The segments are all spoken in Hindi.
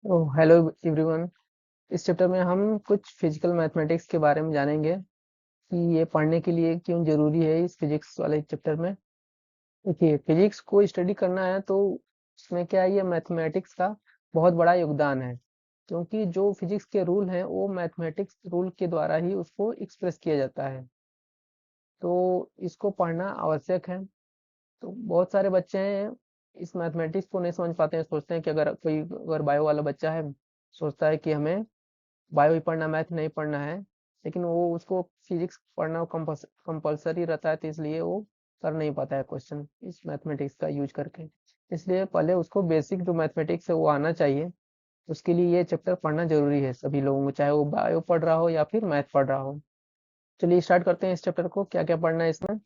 Hello everyone. इस चैप्टर में हम कुछ फिजिकल मैथमेटिक्स के बारे में जानेंगे कि ये पढ़ने के लिए क्यों जरूरी है इस फिजिक्स वाले चैप्टर में। देखिए, फिजिक्स को स्टडी करना है तो उसमें क्या है, ये मैथमेटिक्स का बहुत बड़ा योगदान है, क्योंकि जो फिजिक्स के रूल हैं वो मैथमेटिक्स रूल के द्वारा ही उसको एक्सप्रेस किया जाता है। तो इसको पढ़ना आवश्यक है। तो बहुत सारे बच्चे हैं इस मैथमेटिक्स को नहीं समझ पाते हैं, सोचते हैं कि अगर बायो वाला बच्चा है, सोचता है कि हमें बायो ही पढ़ना, मैथ नहीं पढ़ना है, लेकिन वो उसको फिजिक्स पढ़ना कंपलसरी रहता है, तो इसलिए वो कर नहीं पाता है क्वेश्चन इस मैथमेटिक्स का यूज करके। इसलिए पहले उसको बेसिक जो मैथमेटिक्स है वो आना चाहिए। उसके लिए ये चैप्टर पढ़ना जरूरी है सभी लोगों को, चाहे वो बायो पढ़ रहा हो या फिर मैथ पढ़ रहा हो। चलिए स्टार्ट करते हैं इस चैप्टर को। क्या क्या पढ़ना है इसमें?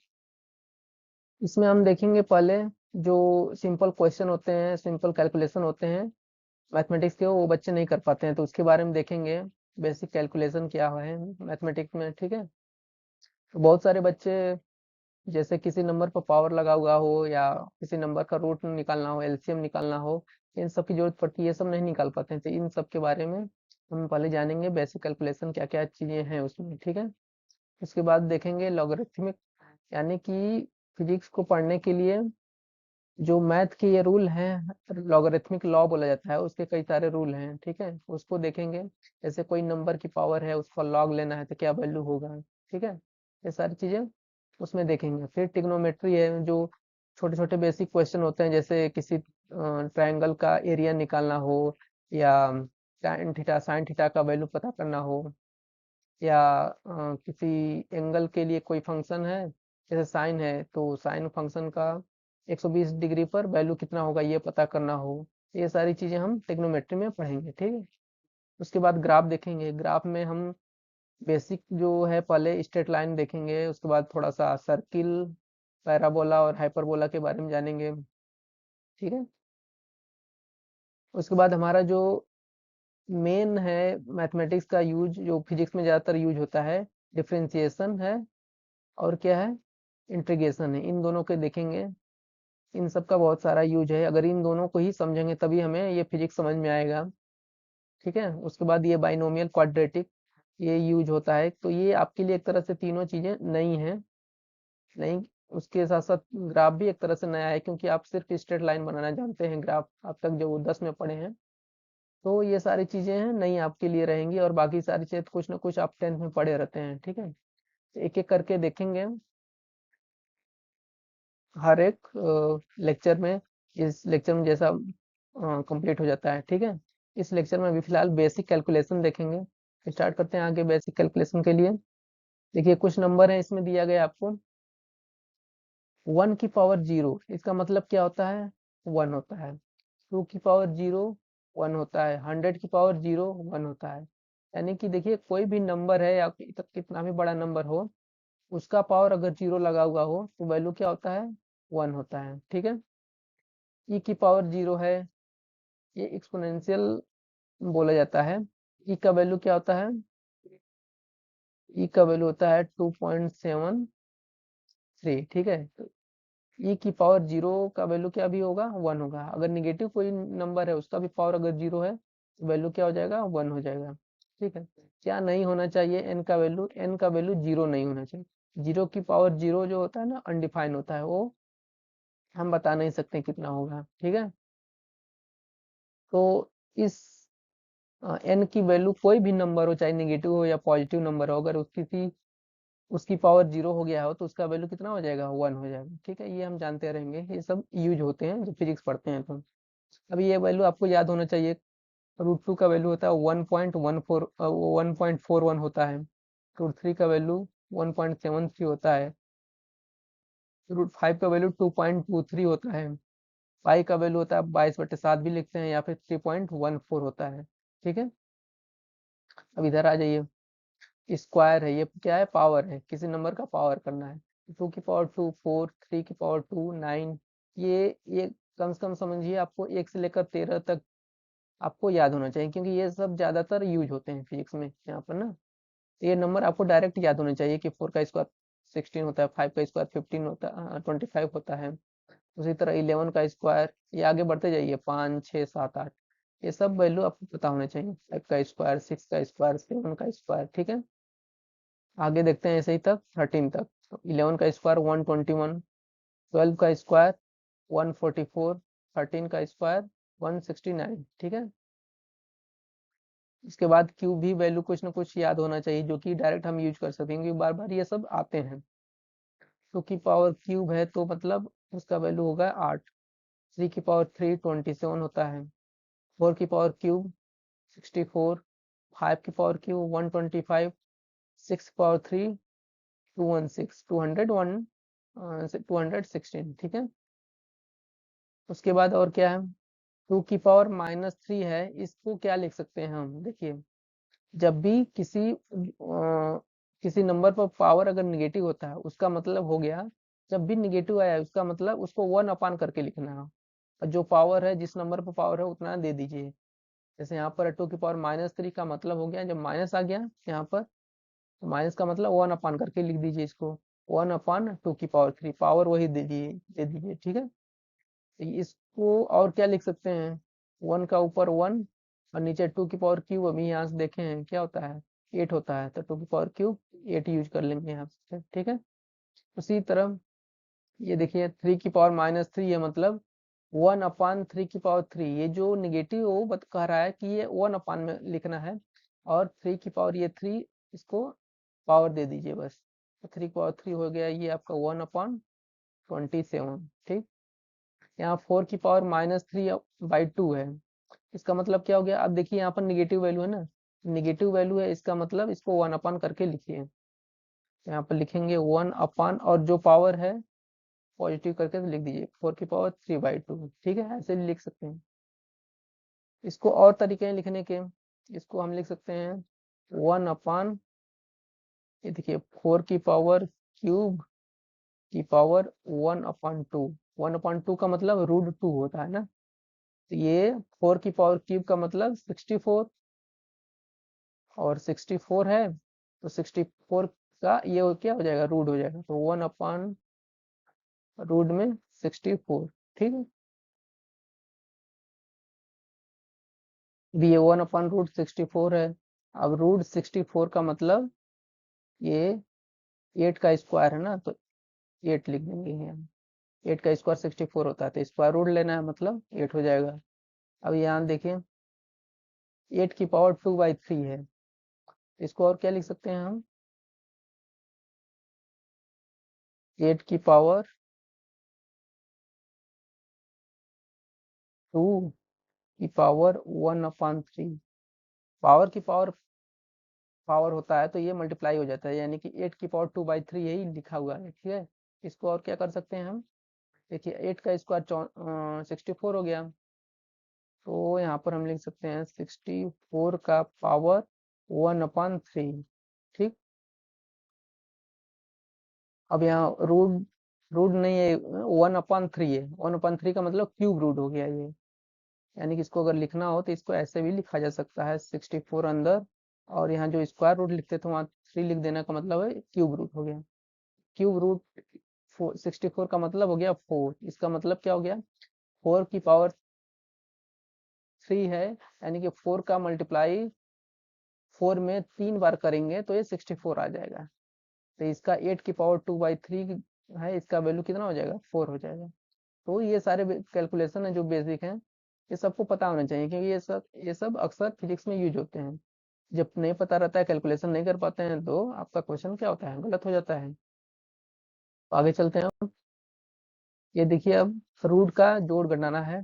इसमें हम देखेंगे पहले जो सिंपल क्वेश्चन होते हैं, सिंपल कैलकुलेशन होते हैं मैथमेटिक्स के, वो बच्चे नहीं कर पाते हैं, तो उसके बारे में देखेंगे। बेसिक कैलकुलेशन क्या है मैथमेटिक्स में, ठीक है। तो बहुत सारे बच्चे, जैसे किसी नंबर पर पावर लगा हुआ हो या किसी नंबर का रूट निकालना हो, एलसीएम निकालना हो, इन सब की जरूरत पड़ती है, ये सब नहीं निकाल पाते हैं, तो इन सब के बारे में हम पहले जानेंगे। बेसिक कैलकुलेशन क्या क्या चीजें हैं उसमें, ठीक है। उसके बाद देखेंगे लॉगरिथमिक, यानी कि फिजिक्स को पढ़ने के लिए जो मैथ के ये रूल हैं, लॉगरिथमिक लॉ बोला जाता है, उसके कई सारे रूल हैं, ठीक है, उसको देखेंगे। जैसे कोई नंबर की पावर है, उसका लॉग लेना है तो क्या वैल्यू होगा, ठीक है। ये सारी चीजें उसमें देखेंगे। फिर ट्रिग्नोमेट्री है, जो छोटे छोटे बेसिक क्वेश्चन होते हैं, जैसे किसी ट्रायंगल का एरिया निकालना हो, या साइन थीटा का वैल्यू पता करना हो, या किसी एंगल के लिए कोई फंक्शन है, जैसे साइन है तो साइन फंक्शन का 120 डिग्री पर वैल्यू कितना होगा ये पता करना हो। ये सारी चीजें हम ट्रिग्नोमेट्री में पढ़ेंगे, ठीक है। उसके बाद ग्राफ देखेंगे। ग्राफ में हम बेसिक जो है, पहले स्ट्रेट लाइन देखेंगे, उसके बाद थोड़ा सा सर्किल, पैराबोला और हाइपरबोला के बारे में जानेंगे, ठीक है। उसके बाद हमारा जो मेन है मैथमेटिक्स का यूज, जो फिजिक्स में ज्यादातर यूज होता है, डिफरेंशिएशन है और क्या है, इंटीग्रेशन है। इन दोनों के देखेंगे। इन सब का बहुत सारा यूज है, अगर इन दोनों को ही समझेंगे तभी हमें ये फिजिक्स समझ में आएगा, ठीक है। उसके बाद ये बाइनोमियल क्वाड्रेटिक, ये यूज होता है, तो ये आपके लिए एक तरह से तीनों चीजें नई हैं। नहीं, उसके साथ साथ ग्राफ भी एक तरह से नया है, क्योंकि आप सिर्फ स्ट्रेट लाइन बनाना जानते हैं, ग्राफ अब तक जो 10 में पढ़े हैं। तो ये सारी चीजें हैं नई आपके लिए रहेंगी, और बाकी सारी चीजें तो कुछ ना कुछ आप 10th में पढ़े रहते हैं, ठीक है। एक एक करके देखेंगे हर एक लेक्चर में। इस लेक्चर में जैसा कंप्लीट हो जाता है, ठीक है। इस लेक्चर में अभी फिलहाल बेसिक कैलकुलेशन देखेंगे। स्टार्ट करते हैं आगे बेसिक कैलकुलेशन के लिए। देखिए, कुछ नंबर है इसमें दिया गया आपको। 1 की पावर 0, इसका मतलब क्या होता है, 1 होता है। 2 की पावर 0, 1 होता है। 100 की पावर 0, 1 होता है। यानी कि देखिए, कोई भी नंबर है या कितना भी बड़ा नंबर हो, उसका पावर अगर 0 लगा हुआ हो तो वैल्यू क्या होता है, 1 होता है, ठीक है। E की पावर 0 है, ये एक्सपोनेंशियल बोला जाता है। ई का वैल्यू क्या होता है, ई का वैल्यू होता है 2.73, ठीक है। तो E की पावर 0 का वैल्यू क्या भी होगा, 1 होगा। अगर निगेटिव कोई नंबर है, उसका भी पावर अगर 0 है तो वैल्यू क्या हो जाएगा, 1 हो जाएगा, ठीक है। क्या नहीं होना चाहिए, एन का वैल्यू 0 नहीं होना चाहिए। 0 की पावर 0 जो होता है ना, अनडिफाइन होता है, वो हम बता नहीं सकते कितना होगा, ठीक है। तो इस एन की वैल्यू कोई भी नंबर हो, चाहे निगेटिव हो या पॉजिटिव नंबर हो, अगर उसकी पावर 0 हो गया हो तो उसका वैल्यू कितना हो जाएगा, 1 हो जाएगा, ठीक है। ये हम जानते रहेंगे, ये सब यूज होते हैं जब फिजिक्स पढ़ते हैं तो। अभी ये वैल्यू आपको याद होना चाहिए। √2 का वैल्यू होता है 1.41 होता है। √3 का वैल्यू 1.73 होता है। √5 का वैल्यू 2.23 होता है। पाई का वैल्यू होता है 22/7 भी लिखते हैं, या फिर 3.14 होता है, ठीक है। अब इधर आ जाइए। स्क्वायर है, ये क्या है, पावर है, किसी नंबर का पावर करना है। 2 की पावर 2 4, 3 की पावर 2 9। ये कम से कम समझिए, आपको 1 से लेकर 13 तक आपको याद होना चाहिए, क्योंकि ये सब ज्यादातर यूज होते हैं फिजिक्स में यहाँ पर ना। तो ये नंबर आपको डायरेक्ट याद होने चाहिए कि 4 का स्क्वायर 16 होता है, 5 का स्क्वायर 15 होता है, 25 होता है। उसी तरह 11 का स्क्वायर, ये आगे बढ़ते जाइए, 5 6 7 8। ये सब वैल्यू आपको पता होना चाहिए, 5 का स्क्वायर, 6 का स्क्वायर, 7 का स्क्वायर, ठीक है। आगे देखते हैं ऐसे ही तक 13 तक। 11 का स्क्वायर 121, 12 का स्क्वायर 144, 13 का स्क्वायर 169, ठीक है। इसके बाद क्यूब भी वैल्यू कुछ ना कुछ याद होना चाहिए जो कि डायरेक्ट हम यूज कर सकेंगे, बार बार ये सब आते हैं। 2 की पावर क्यूब है तो मतलब उसका वैल्यू होगा 8। 3 की पावर 3 27 होता है। 4 की पावर क्यूब 64, 5 की पावर क्यूब 125, 6 की पावर 3 216, 216, ठीक है। उसके बाद और क्या है, 2 की पावर -3 है, इसको क्या लिख सकते हैं हम, देखिए जब भी किसी नंबर पर पावर अगर निगेटिव होता है उसका मतलब हो गया, जब भी निगेटिव आया उसका मतलब उसको 1 अपान करके लिखना है, और जो पावर है जिस नंबर पर पावर है उतना दे दीजिए। जैसे यहाँ पर 2 की पावर -3 का मतलब हो गया, जब माइनस आ गया यहाँ पर तो माइनस का मतलब 1 अपान करके लिख दीजिए इसको, 1 अपान 2 की पावर 3, पावर वही दे दीजिए, ठीक है। तो इसको और क्या लिख सकते हैं, 1 का ऊपर 1 और नीचे 2 की पावर क्यूब, अभी यहाँ से देखे हैं क्या होता है 8 होता है, तो 2 की पावर क्यूब 8 यूज कर लेंगे यहाँ से, ठीक है। उसी तरह ये देखिए 3 की पावर -3 है, मतलब 1 अपान 3 की पावर 3, ये जो निगेटिव वो कह रहा है कि ये 1 अपान में लिखना है, और 3 की पावर ये 3, इसको पावर दे दीजिए बस। तो 3 की पावर 3 हो गया ये आपका 1 अपान 27, ठीक। यहाँ 4 की पावर -3/2 है, इसका मतलब क्या हो गया, अब देखिए यहाँ पर निगेटिव वैल्यू है ना, निगेटिव वैल्यू है, इसका मतलब इसको 1 अपान करके लिखिए। यहाँ पर लिखेंगे 1 अपान, और जो पावर है पॉजिटिव करके लिख दीजिए, 4 की पावर 3/2, ठीक है, ऐसे भी लिख सकते हैं। इसको और तरीके हैं लिखने के, इसको हम लिख सकते हैं 1 अपान, ये देखिए 4 की पावर क्यूब की पावर 1/2, 1/2 का मतलब √2 होता है ना, तो ये 4 की पावर क्यूब का मतलब 64, और 64 है तो 64 का ये क्या हो जाएगा, रूट हो जाएगा, तो 1 अपान रूट में 64, ठीक है। ये 1 अपान √64 है। अब √64 का मतलब ये 8 का स्क्वायर है ना, तो 8 लिख देंगे यहाँ। 8 का स्क्वायर 64 होता है, तो स्क्वायर रूट लेना है, मतलब 8 हो जाएगा। अब यहाँ देखिए 8 की पावर 2/3 है, इसको और क्या लिख सकते हैं हम, 8 की पावर 2 की पावर 1/3, पावर की पावर पावर होता है तो ये मल्टीप्लाई हो जाता है, यानी कि 8 की पावर 2/3 यही लिखा हुआ है, ठीक है। इसको और क्या कर सकते हैं हम, देखिए 8 का स्क्वायर 64 हो गया, तो यहाँ पर हम लिख सकते हैं 64 का पावर 1/3, ठीक। अब यहाँ रूट रूट नहीं है, 1/3 है, 1/3 का मतलब क्यूब रूट हो गया ये, यानी कि इसको अगर लिखना हो तो इसको ऐसे भी लिखा जा सकता है, 64 अंदर, और यहाँ जो स्क्वायर रूट लिखते थे वहाँ 3 लिख देने का मतलब है क्यूब रूट हो गया। क्यूब रूट 64 का मतलब हो गया 4, इसका मतलब क्या हो गया, 4 की पावर 3 है, यानी कि 4 का मल्टीप्लाई 4 में 3 बार करेंगे तो ये 64 आ जाएगा, तो इसका 8 की पावर 2/3 है, इसका वैल्यू कितना हो जाएगा, 4 हो जाएगा। तो ये सारे कैलकुलेशन है जो बेसिक हैं, ये सबको पता होना चाहिए, क्योंकि ये सब अक्सर फिजिक्स में यूज होते हैं। जब नहीं पता रहता है, कैलकुलेशन नहीं कर पाते हैं, तो आपका क्वेश्चन क्या होता है, गलत हो जाता है। तो आगे चलते हैं, ये देखिए अब रूट का जोड़ घटाना है।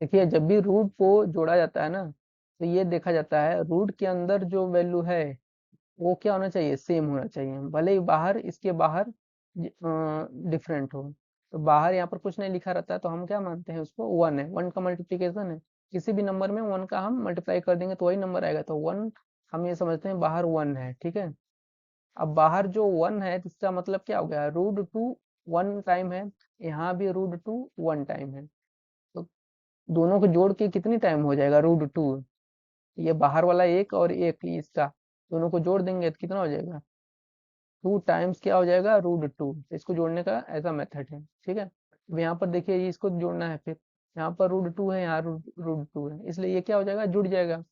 देखिए जब भी रूट को जोड़ा जाता है ना, तो ये देखा जाता है रूट के अंदर जो वैल्यू है वो क्या होना चाहिए, सेम होना चाहिए, भले ही बाहर इसके बाहर डिफरेंट हो। तो बाहर यहाँ पर कुछ नहीं लिखा रहता है तो हम क्या मानते हैं, उसको 1 है, 1 का मल्टीप्लीकेशन है, किसी भी नंबर में 1 का हम मल्टीप्लाई कर देंगे तो वही नंबर आएगा, तो 1 हम ये समझते हैं बाहर 1 है, ठीक है। अब बाहर जो 1 है तो इसका मतलब क्या हो गया, √2 1 टाइम है, यहाँ भी √2 1 टाइम है, तो दोनों को जोड़ के कितनी टाइम हो जाएगा, √2, ये बाहर वाला एक और एक इसका, दोनों को जोड़ देंगे तो कितना हो जाएगा, 2 टाइम्स क्या हो जाएगा, √2, इसको जोड़ने का ऐसा मेथड है, ठीक है। अब यहाँ पर देखिए इसको जोड़ना है फिर, यहाँ पर √2 है, यहाँ √2 है, इसलिए ये क्या हो जाएगा, जुड़ जाएगा।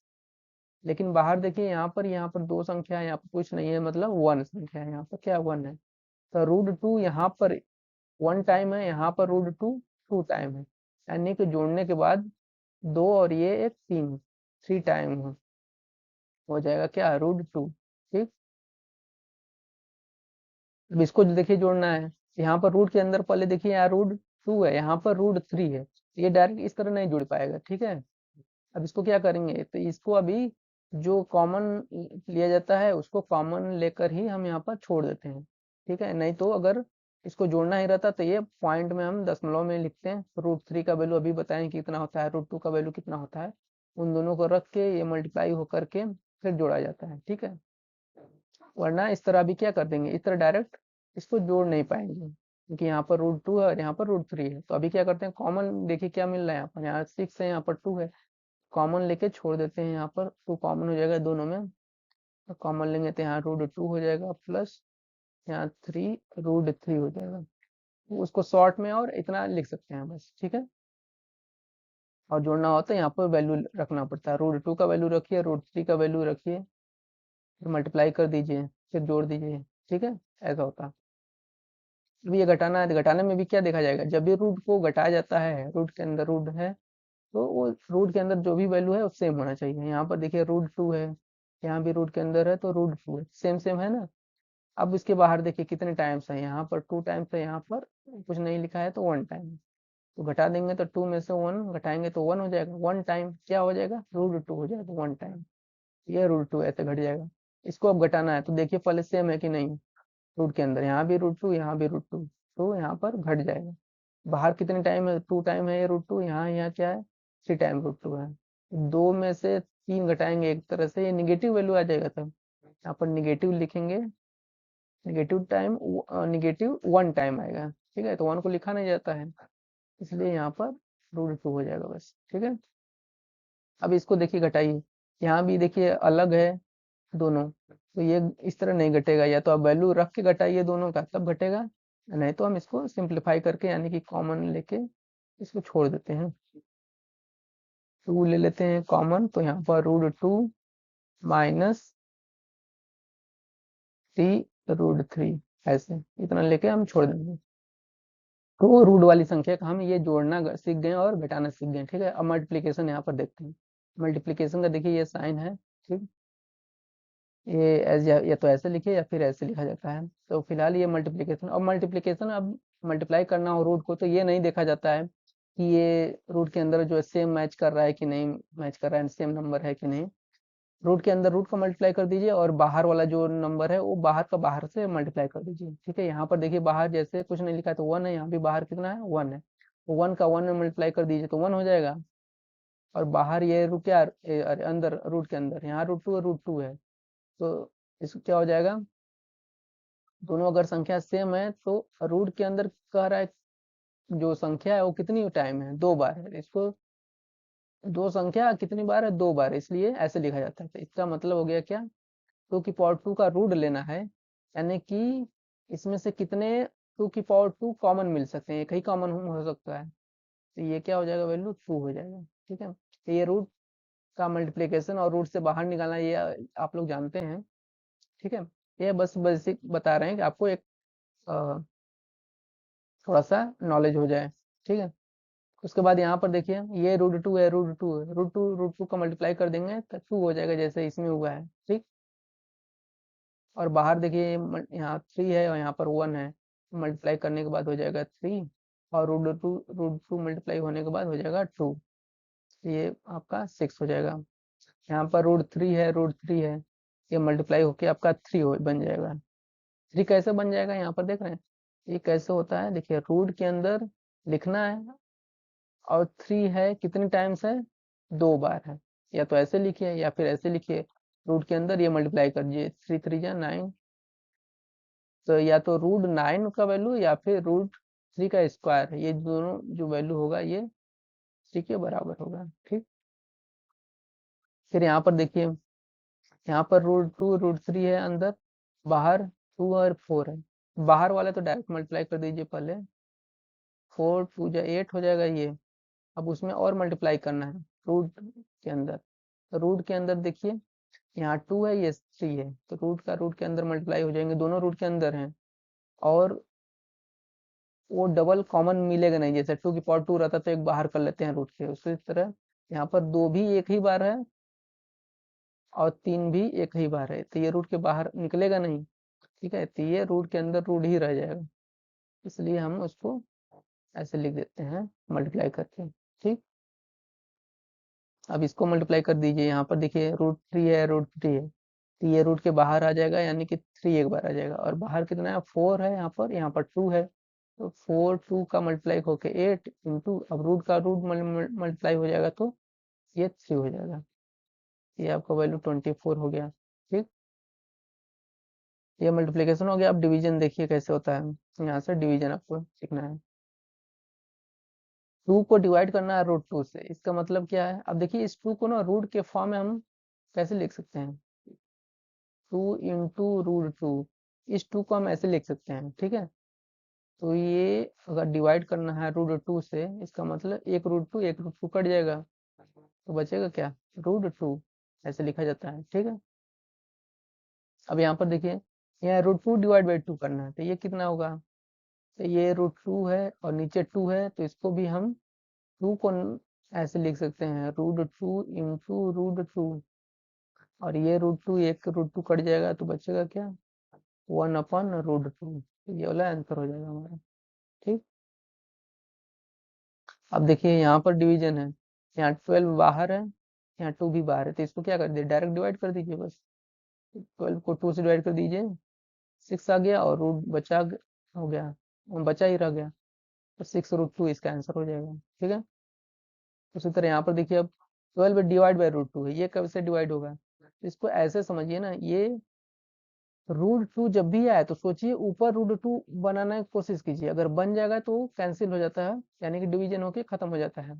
लेकिन बाहर देखिए, यहाँ पर दो संख्या है, यहाँ पर कुछ नहीं है, मतलब वन संख्या है, यहाँ पर क्या वन है। तो √2 यहाँ पर वन टाइम है, यहाँ पर √2 टू टाइम है, यानी कि जोड़ने के बाद दो और ये एक तीन, थ्री टाइम हो जाएगा क्या, √2। ठीक, अब इसको देखिए जोड़ना है, यहाँ पर रूट के अंदर पहले देखिए यहाँ √2 है, यहाँ पर √3 है, ये डायरेक्ट इस तरह नहीं जुड़ पाएगा। ठीक है, अब इसको क्या करेंगे, तो इसको अभी जो कॉमन लिया जाता है उसको कॉमन लेकर ही हम यहाँ पर छोड़ देते हैं। ठीक है, नहीं तो अगर इसको जोड़ना ही रहता तो ये पॉइंट में हम दशमलव में लिखते हैं। √3 का वैल्यू अभी बताएं कितना होता है, √2 का वैल्यू कितना होता है, उन दोनों को रख के ये मल्टीप्लाई होकर के फिर जोड़ा जाता है। ठीक है, वरना इस तरह भी क्या कर देंगे, इस तरह डायरेक्ट इसको जोड़ नहीं पाएंगे, क्योंकि यहाँ पर √2 है और यहाँ पर √3 है। तो अभी क्या करते हैं, कॉमन देखिए क्या मिल रहा है, यहाँ पर यहाँ 6 है, यहाँ पर 2 है, कॉमन लेके छोड़ देते हैं, यहाँ पर 2 कॉमन हो जाएगा दोनों में, तो कॉमन लेंगे तो यहाँ √2 हो जाएगा, प्लस यहाँ 3 √3 हो जाएगा। तो उसको शॉर्ट में और इतना लिख सकते हैं बस। ठीक है, और जोड़ना होता है यहाँ पर वैल्यू रखना पड़ता है, √2 का वैल्यू रखिए, √3 का वैल्यू रखिए, फिर मल्टीप्लाई कर दीजिए, फिर जोड़ दीजिए। ठीक है, ऐसा होता है। अब ये घटाना है, तो घटाने में भी क्या देखा जाएगा, जब भी रूट को घटाया जाता है, रूट के अंदर रूट है, तो वो रूट के अंदर जो भी वैल्यू है वो सेम होना चाहिए। यहाँ पर देखिए √2 है, यहाँ भी रूट के अंदर है तो √2 है, सेम सेम है ना। अब इसके बाहर देखिए कितने टाइम्स है, यहाँ पर 2 टाइम्स है, यहाँ पर कुछ नहीं लिखा है तो 1 टाइम। तो घटा देंगे तो 2 में से 1 घटाएंगे तो 1 हो जाएगा, 1 टाइम क्या हो जाएगा, √2 हो जाएगा 1 टाइम, ये √2 ऐसे घट जाएगा। इसको अब घटाना है तो देखिए पहले सेम है कि नहीं, रूट के अंदर यहाँ भी √2, यहाँ भी √2, तो यहाँ पर घट जाएगा। बाहर कितने टाइम है, 2 टाइम है ये √2, यहाँ क्या है, 3 टाइम √2 है। दो में से 3 घटाएंगे, एक तरह से ये निगेटिव वैल्यू आ जाएगा, तब यहाँ पर निगेटिव लिखेंगे, निगेटिव टाइम, निगेटिव 1 टाइम आएगा। ठीक है, तो 1 को लिखा नहीं जाता है, इसलिए यहाँ पर √2 हो जाएगा बस। ठीक है, अब इसको देखिए घटाइए, यहाँ भी देखिए अलग है दोनों, तो ये इस तरह नहीं घटेगा, या तो आप वैल्यू रख के घटाइए दोनों का तब घटेगा, नहीं तो हम इसको सिंप्लीफाई करके यानी कि कॉमन लेके इसको छोड़ देते हैं। 2 ले लेते हैं कॉमन, तो यहाँ पर √2 माइनस 3 √3, ऐसे इतना लेके हम छोड़ देंगे। तो रूट वाली संख्या का हम ये जोड़ना सीख गए और घटाना सीख गए। ठीक है, अब मल्टीप्लीकेशन यहाँ पर देखते हैं। मल्टीप्लीकेशन का देखिए ये साइन है। ठीक, ये एज या तो ऐसे लिखे या फिर ऐसे लिखा जाता है। तो फिलहाल ये मल्टीप्लिकेशन, अब मल्टीप्लिकेशन अब मल्टीप्लाई करना हो रूट को, तो ये नहीं देखा जाता है कि ये रूट के अंदर जो है सेम मैच कर रहा है कि नहीं मैच कर रहा है, सेम नंबर है कि नहीं। रूट के अंदर रूट का मल्टीप्लाई कर दीजिए, और बाहर वाला जो नंबर है वो बाहर का बाहर से मल्टीप्लाई कर दीजिए। ठीक है, यहाँ पर देखिए बाहर जैसे कुछ नहीं लिखा है तो 1 है, यहाँ भी बाहर कितना है 1 है, तो 1 का 1 में मल्टीप्लाई कर दीजिए तो 1 हो जाएगा। और बाहर ये रूट क्या, अरे अंदर रूट के अंदर यहाँ √2 है, तो इसको क्या हो जाएगा, दोनों अगर संख्या सेम है तो रूट के अंदर कह रहा है जो संख्या है वो कितनी टाइम है, 2 बार है, इसको दो संख्या कितनी बार है, 2 बार है, इसलिए ऐसे लिखा जाता है। तो इसका मतलब हो गया क्या, 2 की पावर 2 का रूट लेना है, यानी कि इसमें से कितने 2 की पावर 2 कॉमन मिल सकते हैं, एक ही कॉमन हो सकता है, तो ये क्या हो जाएगा, वैल्यू 2 हो जाएगा। ठीक है, तो ये रूट का मल्टीप्लीकेशन और रूट से बाहर निकालना ये आप लोग जानते हैं। ठीक है, ये बस बेसिक बता रहे हैं कि आपको एक थोड़ा सा नॉलेज हो जाए। ठीक है, उसके बाद यहाँ पर देखिए ये √2 है, √2 है, √2 का मल्टीप्लाई कर देंगे तो 2 हो जाएगा जैसे इसमें हुआ है। ठीक, और बाहर देखिए यहाँ 3 है और यहाँ पर 1 है, मल्टीप्लाई करने के बाद हो जाएगा 3, और √2 मल्टीप्लाई होने के बाद हो जाएगा 2, ये आपका 6 हो जाएगा। यहाँ पर √3 है, ये मल्टीप्लाई होके आपका 3 बन जाएगा। 3 कैसे बन जाएगा, यहाँ पर देख रहे हैं ये कैसे होता है, देखिए रूट के अंदर लिखना है, और 3 है कितने टाइम्स है, 2 बार है, या तो ऐसे लिखिए या फिर ऐसे लिखिए, रूट के अंदर ये मल्टीप्लाई कर दीजिए, 3 3 9, तो या तो √9 का वैल्यू या फिर √3 का स्क्वायर, ये दोनों जो वैल्यू होगा ये 3 के बराबर होगा। ठीक, फिर यहाँ पर देखिए यहाँ पर √2 √3 है अंदर, बाहर 2 और 4 है, बाहर वाला तो डायरेक्ट मल्टीप्लाई कर दीजिए पहले, 4 2 8 हो जाएगा ये, अब उसमें और मल्टीप्लाई करना है रूट के अंदर। तो रूट के अंदर देखिए यहाँ 2 है, ये 3 है, तो रूट का रूट के अंदर मल्टीप्लाई हो जाएंगे, दोनों रूट के अंदर हैं। और वो डबल कॉमन मिलेगा नहीं, जैसे 2 की पावर 2 रहता तो एक बाहर कर लेते हैं रूट के, उसी तरह यहाँ पर 2 भी एक ही बार है और 3 भी एक ही बार है, तो ये रूट के बाहर निकलेगा नहीं। ठीक है, तो ये रूट के अंदर रूट ही रह जाएगा, इसलिए हम उसको ऐसे लिख देते हैं मल्टीप्लाई करके। ठीक, अब इसको मल्टीप्लाई कर दीजिए, यहाँ पर देखिए √3 है, √3 है, तो ये रूट के बाहर आ जाएगा, यानी कि 3 एक बार आ जाएगा, और बाहर कितना है 4 है, यहाँ पर 2 है, तो 4 2 का मल्टीप्लाई होके 8 इंटू, अब रूट का रूट मल्टीप्लाई हो जाएगा तो ये 3 हो जाएगा, ये आपका वैल्यू 24 हो गया। ठीक, ये मल्टीप्लीकेशन हो गया। अब डिवीजन देखिए कैसे होता है, यहाँ से डिवीजन आपको सीखना है। 2 को डिवाइड करना है √2 से, इसका मतलब क्या है, अब देखिए इस 2 को ना रूट के फॉर्म में हम कैसे लिख सकते हैं, 2 इंटू √2, इस 2 को हम ऐसे लिख सकते हैं। ठीक है, तो ये अगर डिवाइड करना है √2 से, इसका मतलब एक √2 कट जाएगा, तो बचेगा क्या, √2, ऐसे लिखा जाता है। ठीक है, अब यहाँ पर देखिए यहाँ √2 डिवाइड बाई 2 करना है, तो ये कितना होगा, तो ये √2 है और नीचे 2 है, तो इसको भी हम 2 को ऐसे लिख सकते हैं, √2 इंटू √2, और ये √2 एक √2 कट जाएगा, तो बचेगा क्या, 1/√2, ये वाला आंसर हो जाएगा हमारा। ठीक, अब देखिए यहाँ पर डिवीजन है, यहाँ 12 बाहर है, यहाँ 2 भी बाहर है, तो इसको क्या कर दिए, डायरेक्ट डिवाइड कर दीजिए बस, 12 को 2 से डिवाइड कर दीजिए, 6 आ गया, और रूट हो गया, बचा ही रह गया, तो 6√2 इसका आंसर हो जाएगा। ठीक है, उसी तरह यहाँ पर देखिए अब 12 डिवाइड बाई √2 है, ये कब से डिवाइड होगा, तो इसको ऐसे समझिए ना, ये √2 जब भी आए तो सोचिए ऊपर √2 बनाने की कोशिश कीजिए, अगर बन जाएगा तो कैंसिल हो जाता है, यानी कि डिवीजन होके खत्म हो जाता है।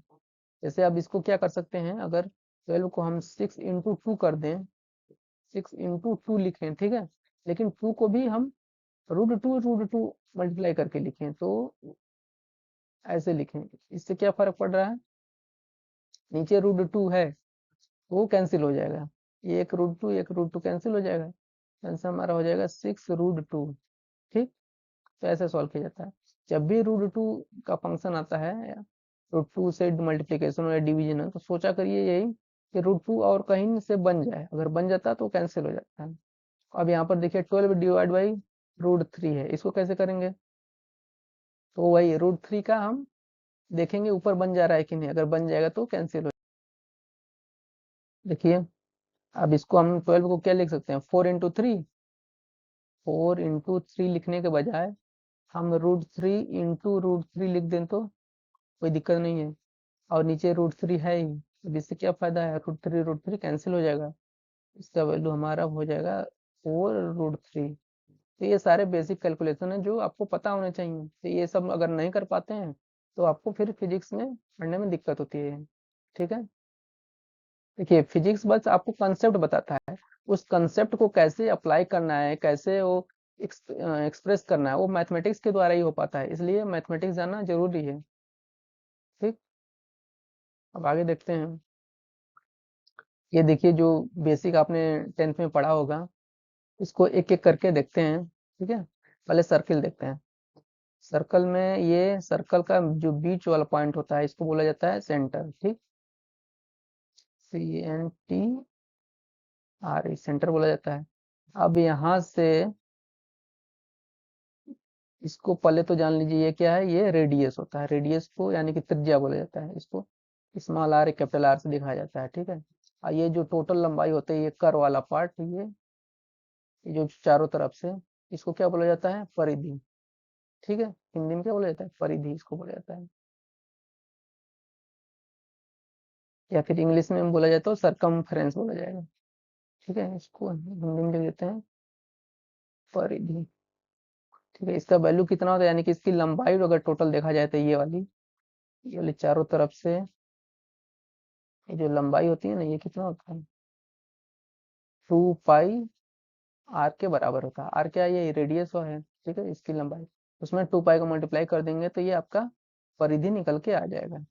जैसे अब इसको क्या कर सकते हैं, अगर 12 को हम 6 इंटू 2 कर दें, 6 इंटू 2 लिखें, ठीक है, लेकिन 2 को भी हम √2 मल्टीप्लाई करके लिखें, तो ऐसे लिखें, इससे क्या फर्क पड़ रहा है, नीचे √2 है वो कैंसिल हो जाएगा, ये एक रूट टू कैंसिल हो जाएगा, आंसर हमारा हो जाएगा 6√2। ठीक, तो ऐसे सॉल्व किया जाता है, जब भी √2 का फंक्शन आता है, √2 से मल्टीप्लीकेशन या डिवीजन है, तो सोचा करिए यही कि √2 और कहीं से बन जाए, अगर बन जाता तो कैंसिल हो जाता है। अब यहाँ पर देखिए 12 डिवाइड बाई √3 है, इसको कैसे करेंगे, तो वही √3 का हम देखेंगे ऊपर बन जा रहा है कि नहीं, अगर बन जाएगा तो कैंसिल हो। देखिए अब इसको हम 12 को क्या लिख सकते हैं, 4 × 3, 4 × 3 लिखने के बजाय हम √3 इंटू √3 लिख दें तो कोई दिक्कत नहीं है, और नीचे √3 है ही, अब इससे क्या फायदा है, √3 कैंसिल हो जाएगा, इसका वैल्यू हमारा हो जाएगा 4√3। तो ये सारे बेसिक कैलकुलेशन है जो आपको पता होने चाहिए, तो ये सब अगर नहीं कर पाते हैं तो आपको फिर फिजिक्स में पढ़ने में दिक्कत होती है। ठीक है, देखिए फिजिक्स बस आपको कंसेप्ट बताता है, उस कंसेप्ट को कैसे अप्लाई करना है, कैसे वो एक्सप्रेस करना है, वो मैथमेटिक्स के द्वारा ही हो पाता है, इसलिए मैथमेटिक्स जानना जरूरी है। ठीक, अब आगे देखते हैं, ये देखिए जो बेसिक आपने 10th में पढ़ा होगा, इसको एक एक करके देखते हैं। ठीक है, पहले सर्किल देखते हैं, सर्कल में ये सर्कल का जो बीच वाला पॉइंट होता है इसको बोला जाता है सेंटर। ठीक, CNTR सेंटर बोला जाता है। अब यहाँ से इसको पहले तो जान लीजिए ये क्या है, ये रेडियस होता है, रेडियस को यानी कि त्रिज्या बोला जाता है, इसको स्मॉल r कैपिटल R से दिखाया जाता है। ठीक है, और ये जो टोटल लंबाई होती है, ये कर वाला पार्ट, ये जो चारों तरफ से, इसको क्या बोला जाता है, परिधि। ठीक है, हिंदी में क्या बोला जाता है, परिधि इसको बोला जाता है, या फिर इंग्लिश में बोला जाता है सरकमफ्रेंस बोला जाएगा। ठीक है, इसको हिंदी में लिख देते हैं परिधि। ठीक है, इसका वैल्यू कितना होता है, यानी कि इसकी लंबाई अगर टोटल देखा जाए तो ये वाली चारों तरफ से ये जो लंबाई होती है ना, ये कितना होता है, 2πr के बराबर होता है, r क्या है, ये रेडियस है। ठीक है, इसकी लंबाई, उसमें 2π को मल्टीप्लाई कर देंगे तो ये आपका परिधि निकल के आ जाएगा।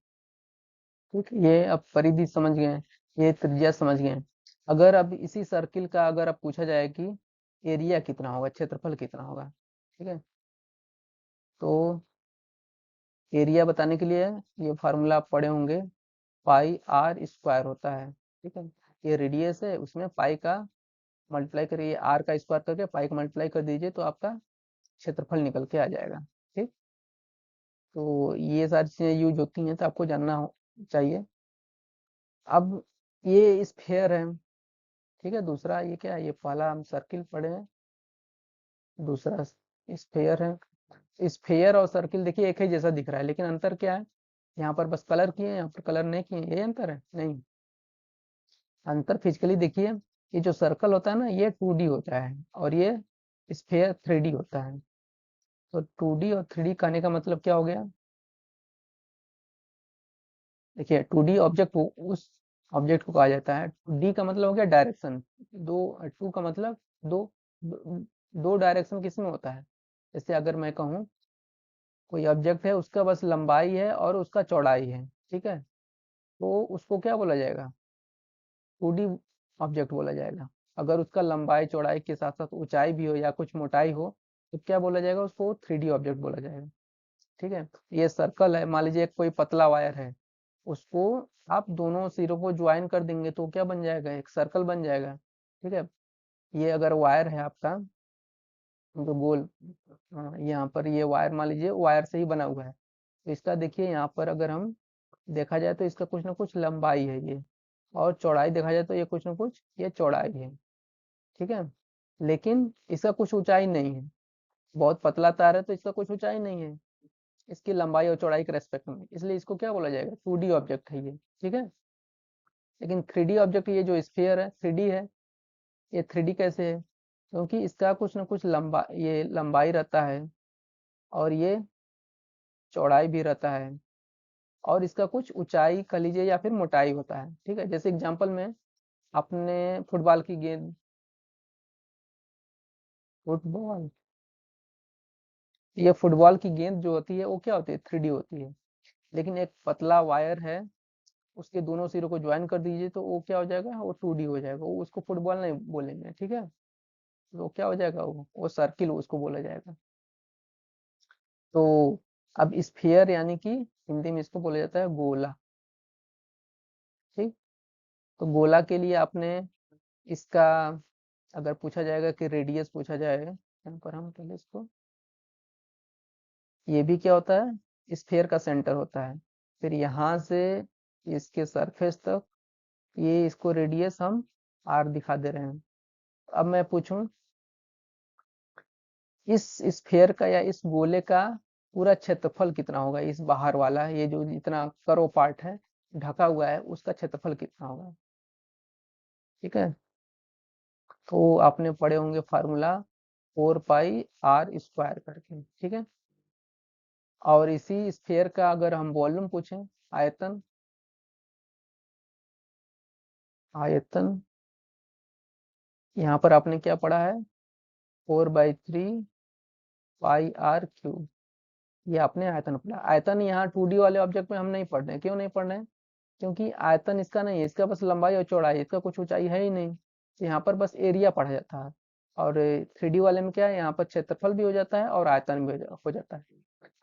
ठीक, ये अब परिधि समझ गए हैं, ये त्रिज्या समझ गए हैं। अगर अब इसी सर्किल का अगर अब पूछा जाए कि एरिया कितना होगा, क्षेत्रफल कितना होगा, ठीक है, तो एरिया बताने के लिए ये फार्मूला आप पढ़े होंगे, पाई आर स्क्वायर होता है। ठीक है, ये रेडियस है, उसमें पाई का मल्टीप्लाई करिए, आर का स्क्वायर करके पाई का मल्टीप्लाई कर दीजिए तो आपका क्षेत्रफल निकल के आ जाएगा। ठीक, तो ये सारी चीजें यूज होती हैं तो आपको जानना चाहिए। अब ये स्फेयर है, ठीक है, दूसरा ये क्या है, ये पहला हम सर्किल पढ़े हैं, दूसरा स्फेयर है। स्फेयर और सर्किल देखिए एक ही जैसा दिख रहा है, लेकिन अंतर क्या है, यहाँ पर बस कलर किए, यहाँ पर कलर नहीं किए, यही अंतर है? नहीं, अंतर फिजिकली देखिए, ये जो सर्कल होता है ना ये 2D होता है और ये स्फेयर 3D होता है। तो 2D और 3D कहने का मतलब क्या हो गया, देखिए 2D ऑब्जेक्ट को उस ऑब्जेक्ट को कहा जाता है, डी का मतलब हो गया डायरेक्शन, दो, टू का मतलब दो, दो, दो डायरेक्शन किसमें होता है, जैसे अगर मैं कहूँ कोई ऑब्जेक्ट है, उसका बस लंबाई है और उसका चौड़ाई है, ठीक है, तो उसको क्या बोला जाएगा, 2D ऑब्जेक्ट बोला जाएगा। अगर उसका लंबाई चौड़ाई के साथ साथ ऊंचाई भी हो या कुछ मोटाई हो तो क्या बोला जाएगा, उसको 3D ऑब्जेक्ट बोला जाएगा। ठीक है, ये सर्कल है, मान लीजिए एक कोई पतला वायर है, उसको आप दोनों सिरों को ज्वाइन कर देंगे तो क्या बन जाएगा, एक सर्कल बन जाएगा। ठीक है, ये अगर वायर है आपका जो गोल, हाँ, यहाँ पर ये वायर मान लीजिए वायर से ही बना हुआ है, तो इसका देखिए यहाँ पर अगर हम देखा जाए तो इसका कुछ ना कुछ लंबाई है ये, और चौड़ाई देखा जाए तो ये कुछ ना कुछ ये चौड़ाई है। ठीक है, लेकिन इसका कुछ ऊंचाई नहीं है, बहुत पतला तार है तो इसका कुछ ऊंचाई नहीं है इसकी लंबाई और चौड़ाई के रेस्पेक्ट में, इसलिए इसको क्या बोला जाएगा, 2D ऑब्जेक्ट है ये। ठीक है, लेकिन 3D ऑब्जेक्ट, ये जो स्फीयर है 3D है, ये 3D कैसे है, क्योंकि इसका कुछ ना कुछ ये लंबाई रहता है और ये चौड़ाई भी रहता है और इसका कुछ ऊंचाई कह लीजिए या फिर मोटाई होता है। ठीक है, जैसे एग्जांपल में आपने फुटबॉल की गेंद, फुटबॉल, ये फुटबॉल की गेंद जो होती है वो क्या होती है, 3D होती है, लेकिन एक पतला वायर है, उसके दोनों सिरों को ज्वाइन कर दीजिए तो वो क्या हो जाएगा, वो 2D हो जाएगा, वो उसको फुटबॉल नहीं बोलेंगे। ठीक है, तो क्या हो जाएगा, वो सर्किल उसको बोला जाएगा। तो अब स्फीयर यानी कि हिंदी में इसको बोला जाता है गोला। ठीक, तो गोला के लिए आपने इसका अगर पूछा जाएगा कि रेडियस पूछा जाए, यहाँ पर हम पहले इसको, ये भी क्या होता है, स्फीयर का सेंटर होता है, फिर यहाँ से इसके सरफेस तक, ये इसको रेडियस हम आर दिखा दे रहे हैं। अब मैं पूछूं इस स्फीयर का या इस गोले का पूरा क्षेत्रफल कितना होगा, इस बाहर वाला ये जो जितना करो पार्ट है ढका हुआ है उसका क्षेत्रफल कितना होगा। ठीक है, तो आपने पढ़े होंगे फार्मूला 4 पाई आर स्क्वायर करके। ठीक है, और इसी स्फीयर का अगर हम वॉल्यूम पूछें, आयतन, आयतन यहाँ पर आपने क्या पढ़ा है, 4/3 पाई आर क्यूब, ये आपने आयतन पढ़ा। आयतन यहाँ 2D वाले ऑब्जेक्ट में हम नहीं पढ़ रहे, क्यों नहीं पढ़ रहे, क्योंकि आयतन इसका नहीं है, इसका बस लंबाई और चौड़ाई, इसका कुछ ऊंचाई है ही नहीं, तो यहाँ पर बस एरिया पढ़ा जाता है। और 3D वाले में क्या है, यहाँ पर क्षेत्रफल भी हो जाता है और आयतन भी हो जाता है।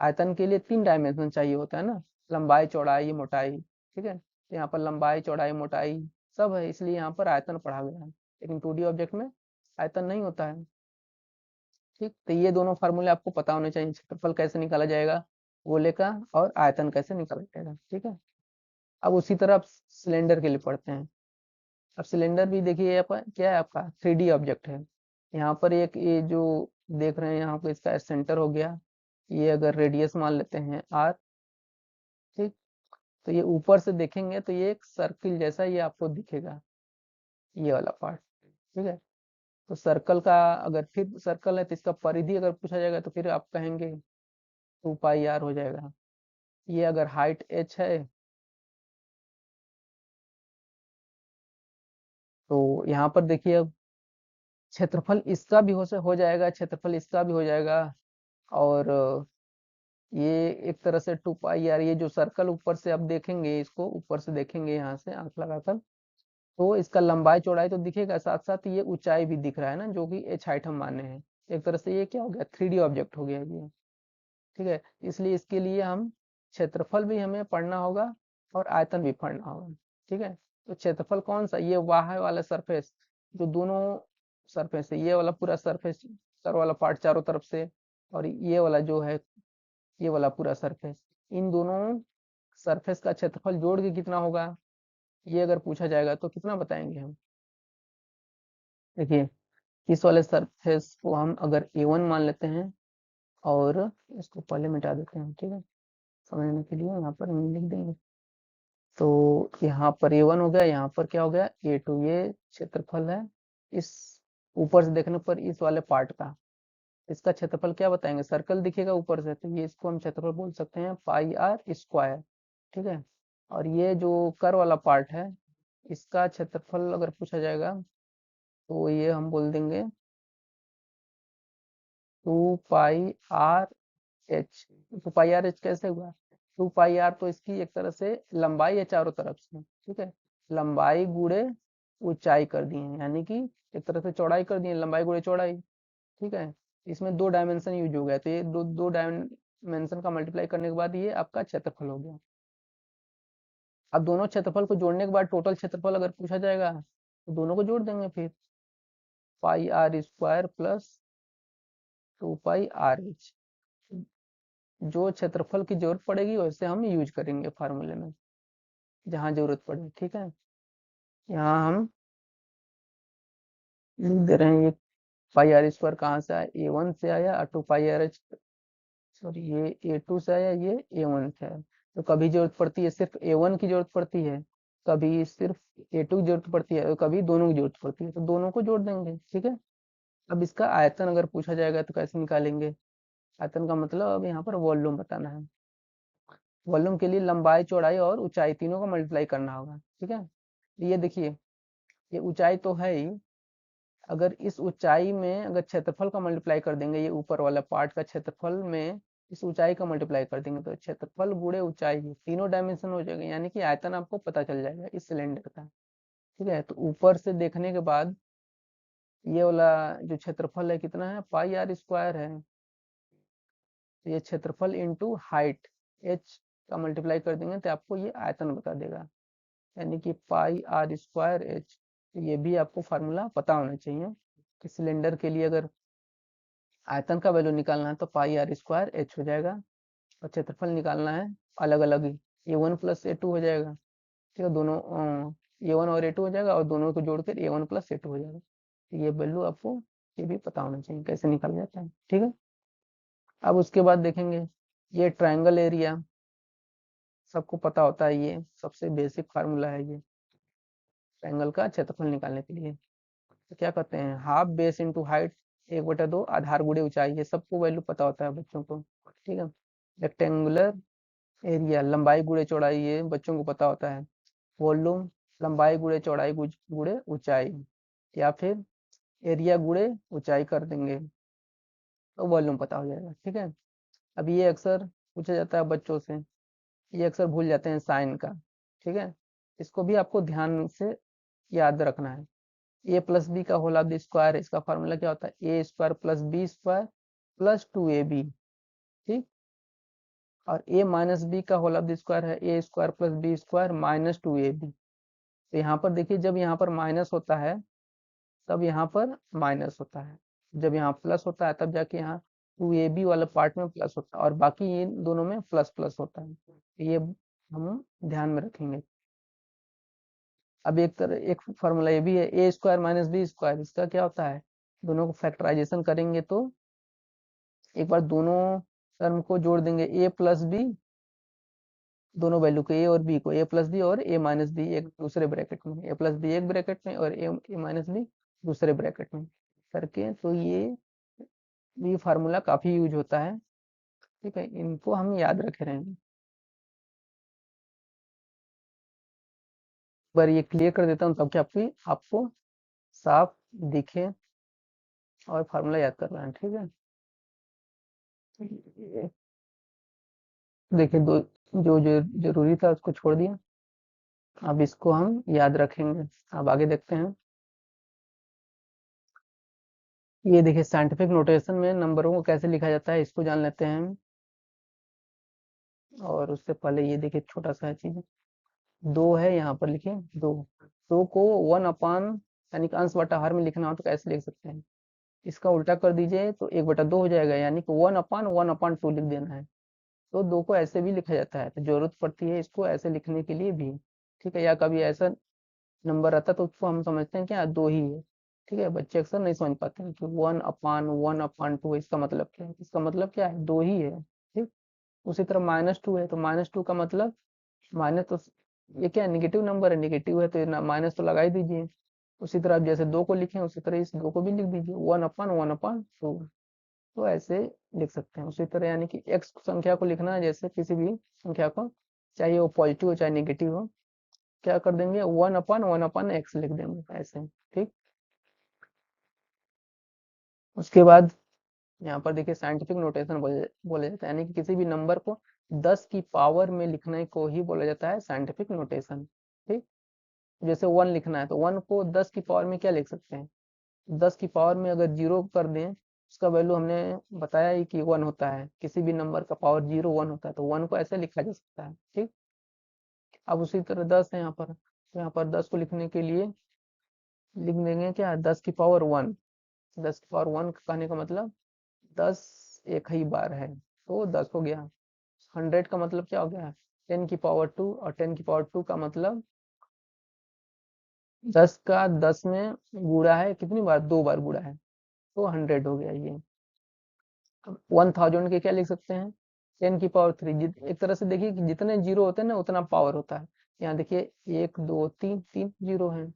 आयतन के लिए 3 डायमेंशन चाहिए होता है ना, लंबाई चौड़ाई मोटाई। ठीक है, तो यहाँ पर लंबाई चौड़ाई मोटाई सब है, इसलिए यहाँ पर आयतन पढ़ा गया है, लेकिन 2D ऑब्जेक्ट में आयतन नहीं होता है। ठीक, तो ये दोनों फार्मूले आपको पता होने चाहिए, क्षेत्रफल कैसे निकाला जाएगा गोले का और आयतन कैसे निकाला जाएगा। ठीक है, अब उसी तरह आप सिलेंडर के लिए पढ़ते हैं। अब सिलेंडर भी देखिए क्या है, आपका 3D ऑब्जेक्ट है, यहाँ पर एक ये जो देख रहे हैं यहाँ पे इसका सेंटर हो गया, ये अगर रेडियस मान लेते हैं आर। ठीक, तो ये ऊपर से देखेंगे तो ये एक सर्किल जैसा ये आपको दिखेगा, ये वाला पार्ट। ठीक है, तो सर्कल का अगर फिर सर्कल है तो इसका परिधि अगर पूछा जाएगा तो फिर आप कहेंगे 2 पाई आर हो जाएगा। ये अगर हाइट h है तो यहाँ पर देखिए अब क्षेत्रफल इसका भी हो जाएगा, क्षेत्रफल इसका भी हो जाएगा, और ये एक तरह से 2 पाई आर, ये जो सर्कल ऊपर से आप देखेंगे, इसको ऊपर से देखेंगे यहाँ से आंख लगाकर, तो इसका लंबाई चौड़ाई तो दिखेगा, साथ साथ ये ऊंचाई भी दिख रहा है ना, जो कि एच हाइट हम माने हैं। एक तरह से ये क्या हो गया, 3D ऑब्जेक्ट हो गया ये। ठीक है, इसलिए इसके लिए हम क्षेत्रफल भी हमें पढ़ना होगा और आयतन भी पढ़ना होगा। ठीक है, तो क्षेत्रफल कौन सा, ये वाह वाला सरफेस, जो दोनों सरफेस है, ये वाला पूरा सरफेस, सर वाला पार्ट चारों तरफ से, और ये वाला जो है, ये वाला पूरा सरफेस, इन दोनों सरफेस का क्षेत्रफल जोड़ के कितना होगा, ये अगर पूछा जाएगा तो कितना बताएंगे हम। देखिए, इस वाले सरफेस को हम अगर A1 मान लेते हैं, और इसको पहले मिटा देते हैं, ठीक है, समझने के लिए यहाँ पर हम लिख देंगे। तो यहाँ पर A1 हो गया, यहाँ पर क्या हो गया, A2, ये क्षेत्रफल है इस, ऊपर से देखने पर इस वाले पार्ट का। इसका क्षेत्रफल क्या बताएंगे, सर्कल दिखेगा ऊपर से, तो ये इसको हम क्षेत्रफल बोल सकते हैं πr²। ठीक है, और ये जो कर वाला पार्ट है, इसका क्षेत्रफल अगर पूछा जाएगा तो ये हम बोल देंगे 2πr⁻h। 2πr⁻h कैसे हुआ, 2πr तो इसकी एक तरह से लंबाई है चारों तरफ से। ठीक है, लंबाई गुणे ऊंचाई कर दिए, यानी कि एक तरह से चौड़ाई कर दिए, लंबाई गुणे चौड़ाई। ठीक है, इसमें 2 डायमेंशन यूज हो गया, तो ये दो डायमेंशन का मल्टीप्लाई करने के बाद ये आपका क्षेत्रफल हो गया। अब दोनों क्षेत्रफल को जोड़ने के बाद टोटल क्षेत्रफल अगर पूछा जाएगा तो दोनों को जोड़ देंगे फिर, πr² प्लस 2πr⁻h। जो क्षेत्रफल की जरूरत पड़ेगी वैसे हम यूज करेंगे फार्मूले में, जहाँ जरूरत पड़े। ठीक है, यहाँ हम लिख दे रहे हैं, ये πr² कहाँ से आया, A1 से आया, और 2πr⁻h, सॉरी ये A2 से आया, ये A1 से आया। तो कभी जरूरत पड़ती है सिर्फ A1 की जरूरत पड़ती है, कभी सिर्फ A2 की जरूरत पड़ती है, और कभी दोनों की जरूरत पड़ती है, तो दोनों को जोड़ देंगे। ठीक है, अब इसका आयतन अगर पूछा जाएगा तो कैसे निकालेंगे, आयतन का मतलब अब यहाँ पर वॉल्यूम बताना है। वॉल्यूम के लिए लंबाई चौड़ाई और ऊंचाई तीनों का मल्टीप्लाई करना होगा। ठीक है, ये देखिए, ये ऊंचाई तो है ही, अगर इस ऊंचाई में अगर क्षेत्रफल का मल्टीप्लाई कर देंगे, ये ऊपर वाला पार्ट का क्षेत्रफल में इस ऊंचाई का मल्टीप्लाई कर देंगे, तो क्षेत्रफल गुणे ऊंचाई तीनों डायमेंशन हो जाएगा, यानी कि आयतन आपको पता चल जाएगा इस सिलेंडर का। ठीक है, तो ऊपर से देखने के बाद ये वाला जो क्षेत्रफल है कितना है, πr² है, तो ये क्षेत्रफल इंटू हाइट h का मल्टीप्लाई कर देंगे तो आपको ये आयतन बता देगा, यानी कि πr²h। तो ये भी आपको फार्मूला पता होना चाहिए कि सिलेंडर के लिए अगर आयतन का वैल्यू निकालना है तो πr² हो जाएगा, और क्षेत्रफल निकालना है अलग अलग ही, A1 प्लस A2 हो जाएगा। ठीक है, दोनों A1 और A2 हो जाएगा, और दोनों को जोड़कर A1 प्लस A2 हो जाएगा। ये वैल्यू आपको ये भी पता होना चाहिए कैसे निकाला जाता है। ठीक है, अब उसके बाद देखेंगे ये ट्रायंगल एरिया, सबको पता होता है, ये सबसे बेसिक फार्मूला है ये ट्रायंगल का क्षेत्रफल निकालने के लिए। तो क्या कहते हैं, हाफ बेस इंटू हाइट, 1/2 आधार गुणे ऊंचाई, ये सबको वैल्यू पता होता है बच्चों को। ठीक है, रेक्टेंगुलर एरिया, लंबाई गुणे चौड़ाई, ये बच्चों को पता होता है। वॉल्यूम, लंबाई गुणे चौड़ाई गुणे ऊंचाई, या फिर एरिया गुणे ऊंचाई कर देंगे तो वॉल्यूम पता हो जाएगा। ठीक है, अब ये अक्सर पूछा जाता है बच्चों से, ये अक्सर भूल जाते हैं साइन का। ठीक है, इसको भी आपको ध्यान से याद रखना है। A+B का होल ऑफ द स्क्वायर, इसका फार्मूला क्या होता है, A² plus B² plus 2AB। ठीक, और A-B का होल ऑफ द स्क्वायर है A² plus B² minus 2AB। तो यहाँ पर देखिए, जब यहाँ पर माइनस होता है तब यहाँ पर माइनस होता है, जब यहाँ प्लस होता है तब जाके यहाँ 2AB वाले पार्ट में प्लस होता है, और बाकी ये दोनों में प्लस प्लस होता है, तो ये हम ध्यान में रखेंगे। अब एक फार्मूला ये भी है, A² माइनस B², इसका क्या होता है, दोनों को फैक्टराइजेशन करेंगे तो एक बार दोनों टर्म को जोड़ देंगे, A प्लस बी, दोनों वैल्यू को A और B को, A+B और A-B एक दूसरे ब्रैकेट में, A+B एक ब्रैकेट में और A-B दूसरे ब्रैकेट में करके, तो ये फार्मूला काफी यूज होता है। ठीक है, इनको हम याद रखे रहेंगे। एक बार ये क्लियर कर देता हूँ तब कि आपको साफ दिखे और फार्मूला याद करना है। ठीक है, देखिए जो जरूरी था उसको छोड़ दिया। अब इसको हम याद रखेंगे। अब आगे देखते हैं। ये देखिए साइंटिफिक नोटेशन में नंबरों को कैसे लिखा जाता है इसको जान लेते हैं। और उससे पहले ये देखिए छोटा सा चीज, दो है यहाँ पर लिखिए दो। दो को वन अपान यानी कि अंश बटा हर में लिखना हो तो कैसे लिख सकते हैं? इसका उल्टा कर दीजिए तो एक बटा दो हो जाएगा, यानी कि वन अपान टू लिख देना है। तो दो को ऐसे भी लिखा जाता है, तो जरूरत पड़ती है इसको ऐसे लिखने के लिए भी। ठीक है, या कभी ऐसा नंबर आता है तो उसको हम समझते हैं क्या दो ही है। ठीक है, बच्चे अक्सर नहीं समझ पाते हैं कि वन अपान टू इसका मतलब क्या है। इसका मतलब क्या है, दो ही है। ठीक। उसी तरह माइनस टू है तो माइनस टू का मतलब माइनस तो ये क्या है, निगेटिव नंबर है, निगेटिव है तो माइनस तो लगा ही दीजिए। उसी तरह आप जैसे दो को लिखे उसी तरह इस दो को भी लिख दीजिए, वन अपान टू। तो ऐसे लिख सकते हैं। उसी तरह यानी कि एक्स संख्या को लिखना है जैसे किसी भी संख्या को, चाहे वो पॉजिटिव हो चाहे नेगेटिव हो, क्या कर देंगे वन अपन एक्स लिख देंगे ऐसे। ठीक। उसके बाद यहाँ पर देखिए साइंटिफिक नोटेशन बोले जाता है, यानी कि किसी भी नंबर को 10 की पावर में लिखने को ही बोला जाता है साइंटिफिक नोटेशन। ठीक। जैसे वन लिखना है तो वन को 10 की पावर में क्या लिख सकते हैं? 10 की पावर में अगर जीरो कर दें, उसका वैल्यू हमने बताया ही कि वन होता है। किसी भी नंबर का पावर जीरो वन होता है तो वन को ऐसे लिखा जा सकता है। ठीक। अब उसी तरह 10 है यहाँ पर, तो यहाँ पर 10 को लिखने के लिए लिख देंगे क्या, 10 की पावर वन। 10 की पावर वन कहने का मतलब 10 एक ही बार है तो 10 हो गया। 100 का मतलब क्या हो गया, 10 की पावर टू, और 10 की पावर टू का मतलब 10 का 10 में गुणा है कितनी बार, दो बार गुणा है, तो 100 हो गया ये। 1000 के क्या लिख सकते हैं, 10 की पावर थ्री। एक तरह से देखिए कि जितने जीरो होते हैं ना उतना पावर होता है। यहाँ देखिए एक दो तीन, तीन जीरो है,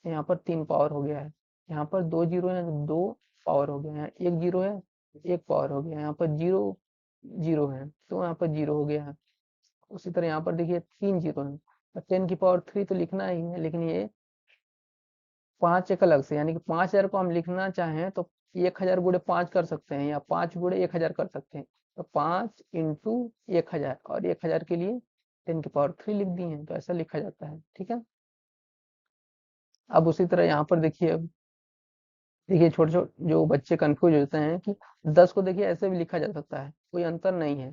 यहाँ पर तीन पावर हो गया है। यहाँ पर दो जीरो है तो दो पावर हो गया है, एक जीरो है एक पावर हो गया, यहाँ पर जीरो जीरो है तो यहाँ पर जीरो हो गया है। उसी तरह यहाँ पर देखिए तीन जीरो है, 10 की पावर थ्री तो लिखना ही है, लेकिन ये पांच एक अलग से, यानी कि 5000 को हम लिखना चाहें तो 1000 गुणे पांच कर सकते हैं या 5 गुणे 1000 कर सकते हैं। तो 5 इंटू 1000, और 1000 के लिए 10 की पावर थ्री लिख दी है, तो ऐसा लिखा जाता है। ठीक है। अब उसी तरह यहाँ पर देखिए, अब देखिए छोटे छोटे जो बच्चे कंफ्यूज होते हैं कि 10 को देखिए ऐसे भी लिखा जा सकता है, कोई अंतर नहीं है।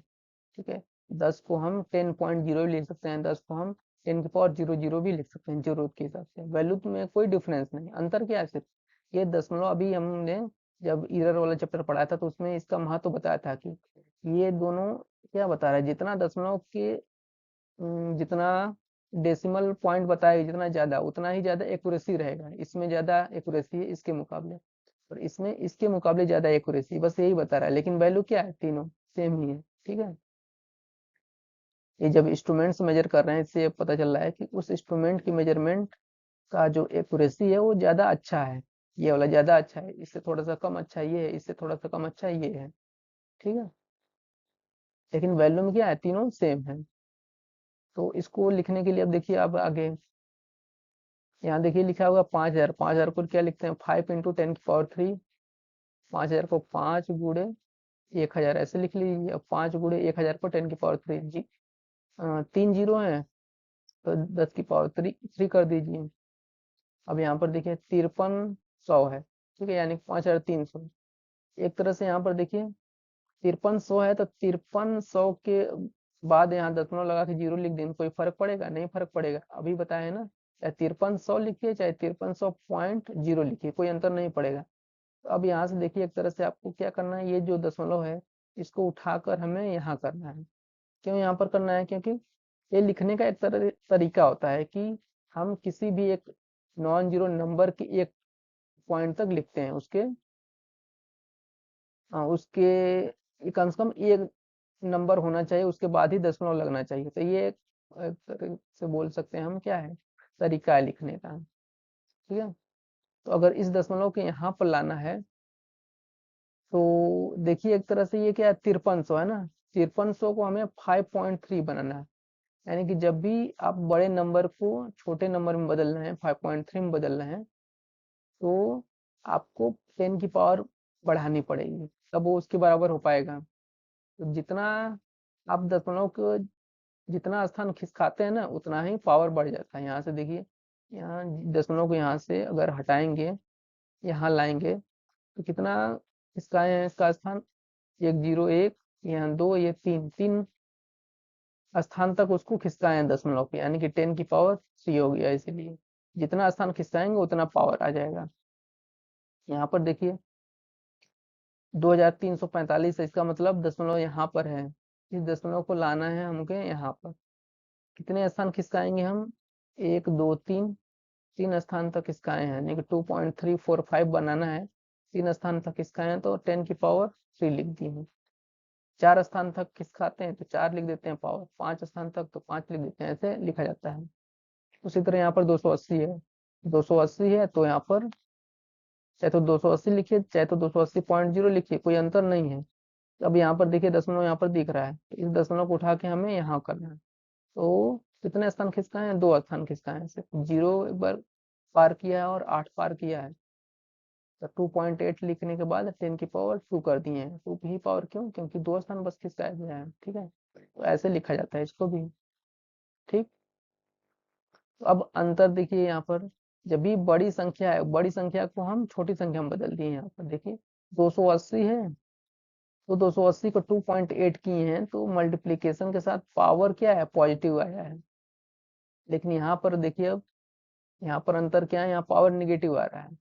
ठीक है, 10 को हम 10.0 भी लिख सकते हैं, 10 को हम 10 की पावर जीरो जीरो भी लिख सकते हैं, जरूरत के हिसाब से। वैल्यू में कोई डिफरेंस नहीं, अंतर क्या है सिर्फ ये दशमलव। अभी हमने जब इरर वाला चैप्टर पढ़ाया था तो उसमें इसका महत्व बताया था कि ये दोनों क्या बता रहा है, जितना दशमलव के जितना डेसिमल पॉइंट बताएगा जितना ज्यादा, उतना ही ज्यादा एक्यूरेसी रहेगा। इसमें ज्यादा एक्यूरेसी है इसके मुकाबले, और इसमें इसके मुकाबले ज्यादा एक्यूरेसी, बस यही बता रहा है। लेकिन वैल्यू क्या है, तीनों सेम ही है। ठीक है, ये जब इंस्ट्रूमेंट्स मेजर कर रहे हैं इससे पता चल रहा है कि उस इंस्ट्रूमेंट की मेजरमेंट का जो एक्यूरेसी है वो ज्यादा अच्छा है, ये वाला ज्यादा अच्छा है, इससे थोड़ा सा कम अच्छा ये है, इससे थोड़ा सा कम अच्छा ये है। ठीक है, लेकिन वैल्यू में क्या है, तीनों सेम है। तो इसको लिखने के लिए अब देखिए, अब आगे यहाँ देखिए लिखा होगा 5000। 5000 को क्या लिखते हैं, 5 इंटू 10 की पावर थ्री। 5000 को 5 गुणे 1000 ऐसे लिख लीजिए। अब 5 गुणे 1000 को 10 की पावर थ्री जी, तीन जीरो है तो 10 की पावर थ्री थ्री कर दीजिए। अब यहाँ पर देखिए 5300 है। ठीक है, यानी 5300। एक तरह से यहाँ पर देखिए 5300 है तो 5300 के बाद यहाँ दशमलव लगा के जीरो लिख दें, कोई फर्क पड़ेगा, नहीं फर्क पड़ेगा। अभी बताया ना, चाहे 5300 लिखिए चाहे 5300.0 लिखिए, कोई अंतर नहीं पड़ेगा। तो अब यहाँ से देखिए एक तरह से आपको क्या करना है, ये जो दशमलव है इसको उठाकर हमें यहाँ करना है। क्यों यहाँ पर करना है, क्योंकि ये लिखने का एक तरीका होता है कि हम किसी भी एक नॉन जीरो नंबर की एक पॉइंट तक लिखते हैं, उसके कम से कम एक नंबर होना चाहिए, उसके बाद ही दशमलव लगना चाहिए। तो ये एक तरह से बोल सकते हैं हम क्या है, तरीका है लिखने का। ठीक है, तो अगर इस दशमलव के यहाँ पर लाना है तो देखिए एक तरह से ये क्या है, 5300 है ना, 5300 को हमें 5.3 बनाना है। यानी कि जब भी आप बड़े नंबर को छोटे नंबर में बदल रहे हैं, 5.3 में बदल रहे हैं, तो आपको 10 की पावर बढ़ानी पड़ेगी, तब वो उसके बराबर हो पाएगा। तो जितना आप दशमलव को जितना स्थान खिसकाते हैं ना उतना ही पावर बढ़ जाता है। यहाँ से देखिए, यहाँ दशमलव को यहाँ से अगर हटाएंगे, यहाँ लाएंगे तो कितना खिसकाए हैं इसका स्थान, 101, यहाँ 2, ये 3 स्थान तक उसको खिसकाए हैं दशमलव के, यानी कि 10 की पावर 3 हो गया। इसीलिए जितना स्थान खिसकाएंगे उतना पावर आ जाएगा। यहाँ पर देखिए 2345 है, इसका मतलब दशमलव यहाँ पर है, इस दशमलव को लाना है हमको यहाँ पर। कितने स्थान खिसकाएंगे हम, 1 2 3, 3 स्थान तक खिसकाए हैं, यानी कि 2.345 बनाना है। 3 स्थान तक खिसकाए हैं तो 10 की पावर 3 लिख दी है। 4 स्थान तक खिसकाते हैं तो 4 लिख देते हैं पावर, 5 स्थान तक तो 5 लिख देते हैं, ऐसे लिखा जाता है। उसी तरह यहाँ पर 280 है, 280 है तो यहाँ पर चाहे तो 280 लिखिए, चाहे तो 280.0 लिखिए, कोई अंतर नहीं है। अब यहाँ पर देखिए दशमलव यहाँ पर दिख रहा है, तो इस दशमलव को उठा के हमें यहाँ करना है। तो कितने स्थान खिसकाए हैं, 2 स्थान खिसकाए हैं, सिर्फ 0 एक बार पार किया है और 8 पार किया है। तो 2.8 लिखने के बाद 10 की पावर 2 कर दिए हैं। 2 की पावर क्यों, क्योंकि 2 स्थान बस खिसकाया गया है। ठीक है, तो ऐसे लिखा जाता है इसको भी। ठीक, तो अब अंतर देखिए यहाँ पर, जब भी बड़ी संख्या है, बड़ी संख्या को हम छोटी संख्या में बदल दिए। यहाँ पर देखिए 280 है, तो 280 को 2.8 किए हैं तो मल्टीप्लीकेशन के साथ पावर क्या है, पॉजिटिव आया है। लेकिन यहाँ पर देखिए, अब यहाँ पर अंतर क्या है, यहाँ पावर निगेटिव आ रहा है।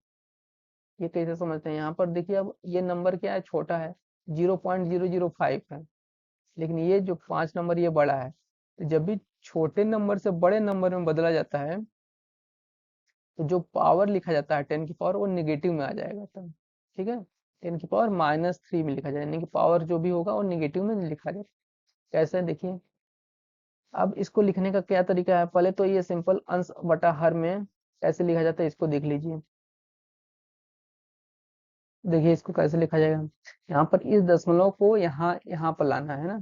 ये कैसे समझते हैं, यहाँ पर देखिए अब ये नंबर क्या है, छोटा है, 0.005 है, लेकिन ये जो 5 नंबर ये बड़ा है। तो जब भी छोटे नंबर से बड़े नंबर में बदला जाता है तो जो पावर लिखा जाता है 10 की पावर, वो निगेटिव में आ जाएगा तब। ठीक है, 10 की पावर -3 में लिखा जाएगा, यानी कि पावर जो भी होगा वो निगेटिव में लिखा जाएगा। कैसे देखिए, अब इसको लिखने का क्या तरीका है, पहले तो ये सिंपल अंश बटा हर में कैसे लिखा जाता है इसको देख लीजिए। देखिए इसको कैसे लिखा जाएगा, यहाँ पर इस दशमलव को यहाँ यहाँ पर लाना है ना,